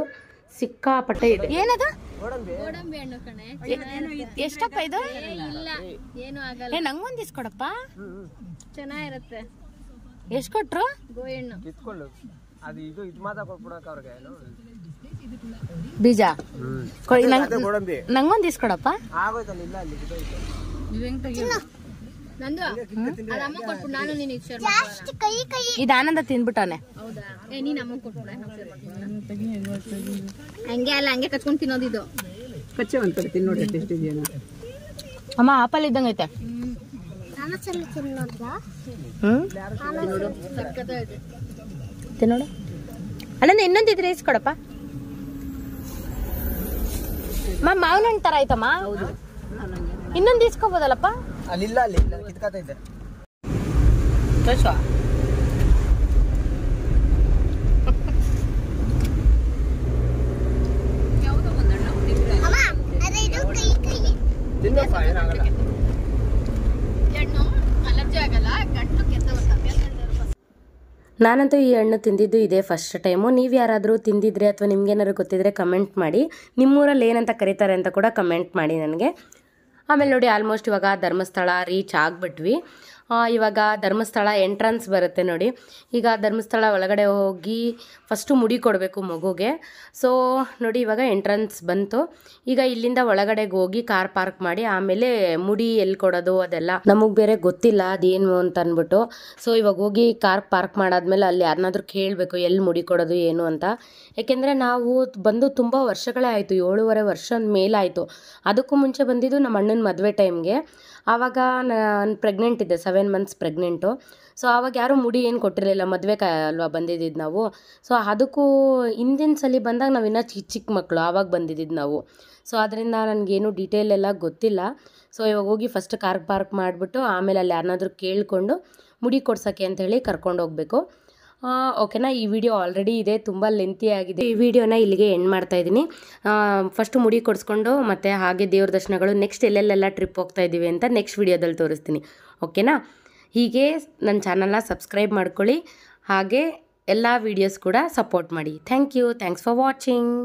ಸಿಕ್ಕಾಪಟ್ಟೆ ಇದೆ. ಏನದು ಗೋಡಂಬಿ ಹಣ್ಣು ಕಣೆ. ಎಷ್ಟಪ್ಪ ಇದು? ಇಲ್ಲ ಏನು ಆಗಲ್ಲ. ನಂಗೊಂದು ಇಸ್ಕೊಡಪ್ಪ, ಚೆನ್ನಾಗಿರುತ್ತೆ. ಎಷ್ಟು ಕೊಟ್ರು? ಗೋಹಣ್ಣು ಇಟ್ಕೊಳ್ಳು. ಅದು ಇದು ಮಾತ್ರ ಕೊಟ್ಬಿಡಕ ಅವ್ರಿಗೆ ಬೀಜ ಗೋಡಂಬಿ. ನಂಗೊಂದು ಇಸ್ಕೊಡಪ್ಪ. ಆಗೋಯ್ತಲ್ಲ, ಇಲ್ಲ ಅಲ್ಲಿ ನಂದು ಅದು ಅಮ್ಮ ಕೊಟ್ಬಿಡು, ನಾನು ನೀನು ಶೇರ್ ಮಾಡ್ಕೊಳ್ಳೋಣ. ಇದು ಆನಂದ ತಿಂದ್ಬಿಟ್ಟವನೆ. ಹೌದಾ? ನೀನ್ ಅಮ್ಮ ಕೊಟ್ಬಿಡ, ಹಂಗೆ ಅಲ್ಲ ಹಂಗೆ ಕಚ್ಕೊಂಡ್ ತಿನ್ನೋದು ಇದು. ಕಚ್ಚೆ ಒಂದ್ಸರಿ ತಿನ್ನೋಡಿ ಟೇಸ್ಟ್ ಇದೆಯಾ. ಅಮ್ಮ ಆಪಲ್ ಇದ್ದಂಗೆ ಐತೆ. ತಿನ್ನೋಡು ಅಣ್ಣ, ಇನ್ನೊಂದಿದ್ರೆ ಇಸ್ಕೊಡಪ್ಪ. ಮಾವಿನ ಹಣ್ಣು ತರ ಆಯ್ತಮ್ಮ. ಇನ್ನೊಂದು ಇಸ್ಕೋಬೋದಲ್ಲಪ್ಪ? ಅಲ್ಲಿಲ್ಲ, ಅಲ್ಲಿ ಕಿತ್ಕತೈತೆ. ತಿನ್ನಪ್ಪ, ಏನಾಗಲ್ಲ. ಅಲರ್ಜಿ ಆಗಲ್ಲ, ಗಂಟು ಕೆತ್ತವಲ್ಲ. ನಾನಂತೂ ಈ ಹಣ್ಣು ತಿಂದಿದ್ದು ಇದೇ ಫಸ್ಟ್ ಟೈಮು. ನೀವು ಯಾರಾದರೂ ತಿಂದಿದ್ರೆ ಅಥವಾ ನಿಮ್ಗೇನಾದ್ರು ಗೊತ್ತಿದ್ರೆ ಕಮೆಂಟ್ ಮಾಡಿ. ನಿಮ್ಮೂರಲ್ಲಿ ಏನಂತ ಕರೀತಾರೆ ಅಂತ ಕೂಡ ಕಮೆಂಟ್ ಮಾಡಿ ನನಗೆ. ಆಮೇಲೆ ನೋಡಿ, ಆಲ್ಮೋಸ್ಟ್ ಇವಾಗ ಧರ್ಮಸ್ಥಳ ರೀಚ್ ಆಗಿಬಿಟ್ವಿ. ಇವಾಗ ಧರ್ಮಸ್ಥಳ ಎಂಟ್ರನ್ಸ್ ಬರುತ್ತೆ ನೋಡಿ. ಈಗ ಧರ್ಮಸ್ಥಳ ಒಳಗಡೆ ಹೋಗಿ ಫಸ್ಟು ಮುಡಿ ಕೊಡಬೇಕು ಮಗುಗೆ. ಸೊ ನೋಡಿ, ಇವಾಗ ಎಂಟ್ರನ್ಸ್ ಬಂತು. ಈಗ ಇಲ್ಲಿಂದ ಒಳಗಡೆಗೆ ಹೋಗಿ ಕಾರ್ ಪಾರ್ಕ್ ಮಾಡಿ ಆಮೇಲೆ ಮುಡಿ ಎಲ್ಲಿ ಕೊಡೋದು ಅದೆಲ್ಲ ನಮಗೆ ಬೇರೆ ಗೊತ್ತಿಲ್ಲ ಅದೇನು ಅಂತ ಅಂದ್ಬಿಟ್ಟು. ಸೊ ಇವಾಗ ಹೋಗಿ ಕಾರ್ ಪಾರ್ಕ್ ಮಾಡಾದ್ಮೇಲೆ ಅಲ್ಲಿ ಯಾರನ್ನಾದ್ರೂ ಕೇಳಬೇಕು ಎಲ್ಲಿ ಮುಡಿ ಕೊಡೋದು ಏನು ಅಂತ. ಯಾಕೆಂದರೆ ನಾವು ಬಂದು ತುಂಬ ವರ್ಷಗಳೇ ಆಯಿತು, 7.5 ವರ್ಷದ ಮೇಲಾಯಿತು. ಅದಕ್ಕೂ ಮುಂಚೆ ಬಂದಿದ್ದು ನಮ್ಮ ಅಣ್ಣನ ಮದುವೆ ಟೈಮ್ಗೆ. ಆವಾಗ ನಾನು ಪ್ರೆಗ್ನೆಂಟ್ ಇದ್ದೆ, 7 ಮಂತ್ಸ್ ಪ್ರೆಗ್ನೆಂಟು. ಸೊ ಆವಾಗ ಯಾರೂ ಮುಡಿ ಏನು ಕೊಟ್ಟಿರಲಿಲ್ಲ, ಮದುವೆ ಅಲ್ವಾ ಬಂದಿದ್ದು ನಾವು. ಸೊ ಅದಕ್ಕೂ ಹಿಂದಿನ ಸಲ ಬಂದಾಗ ನಾವು ಇನ್ನೂ ಚಿಕ್ಕ ಮಕ್ಕಳು, ಆವಾಗ ಬಂದಿದ್ದು ನಾವು. ಸೊ ಅದರಿಂದ ನನಗೇನು ಡೀಟೇಲ್ ಎಲ್ಲ ಗೊತ್ತಿಲ್ಲ. ಸೊ ಇವಾಗ ಹೋಗಿ ಫಸ್ಟ್ ಕಾರ್ ಪಾರ್ಕ್ ಮಾಡಿಬಿಟ್ಟು ಆಮೇಲೆ ಅಲ್ಲಿ ಯಾರನ್ನಾದ್ರೂ ಕೇಳಿಕೊಂಡು ಮುಡಿ ಕೊಡ್ಸೋಕ್ಕೆ ಅಂಥೇಳಿ ಕರ್ಕೊಂಡು ಹೋಗಬೇಕು. ಓಕೆನಾ. ಈ ವಿಡಿಯೋ ಆಲ್ರೆಡಿ ಇದೆ, ತುಂಬ ಲೆಂತಿ ಆಗಿದೆ. ಈ ವಿಡಿಯೋನ ಇಲ್ಲಿಗೆ ಎಂಡ್ ಮಾಡ್ತಾ ಇದ್ದೀನಿ. ಫಸ್ಟು ಮುಡಿ ಕೊಡಿಸ್ಕೊಂಡು ಮತ್ತು ಹಾಗೆ ದೇವ್ರ ದರ್ಶನಗಳು, ನೆಕ್ಸ್ಟ್ ಎಲ್ಲೆಲ್ಲೆಲ್ಲ ಟ್ರಿಪ್ ಹೋಗ್ತಾ ಇದ್ದೀವಿ ಅಂತ ನೆಕ್ಸ್ಟ್ ವಿಡಿಯೋದಲ್ಲಿ ತೋರಿಸ್ತೀನಿ. ಓಕೆನಾ. ಹೀಗೆ ನನ್ನ ಚಾನಲ್ನ ಸಬ್ಸ್ಕ್ರೈಬ್ ಮಾಡ್ಕೊಳ್ಳಿ, ಹಾಗೆ ಎಲ್ಲ ವೀಡಿಯೋಸ್ ಕೂಡ ಸಪೋರ್ಟ್ ಮಾಡಿ. Thank you. Thanks for watching.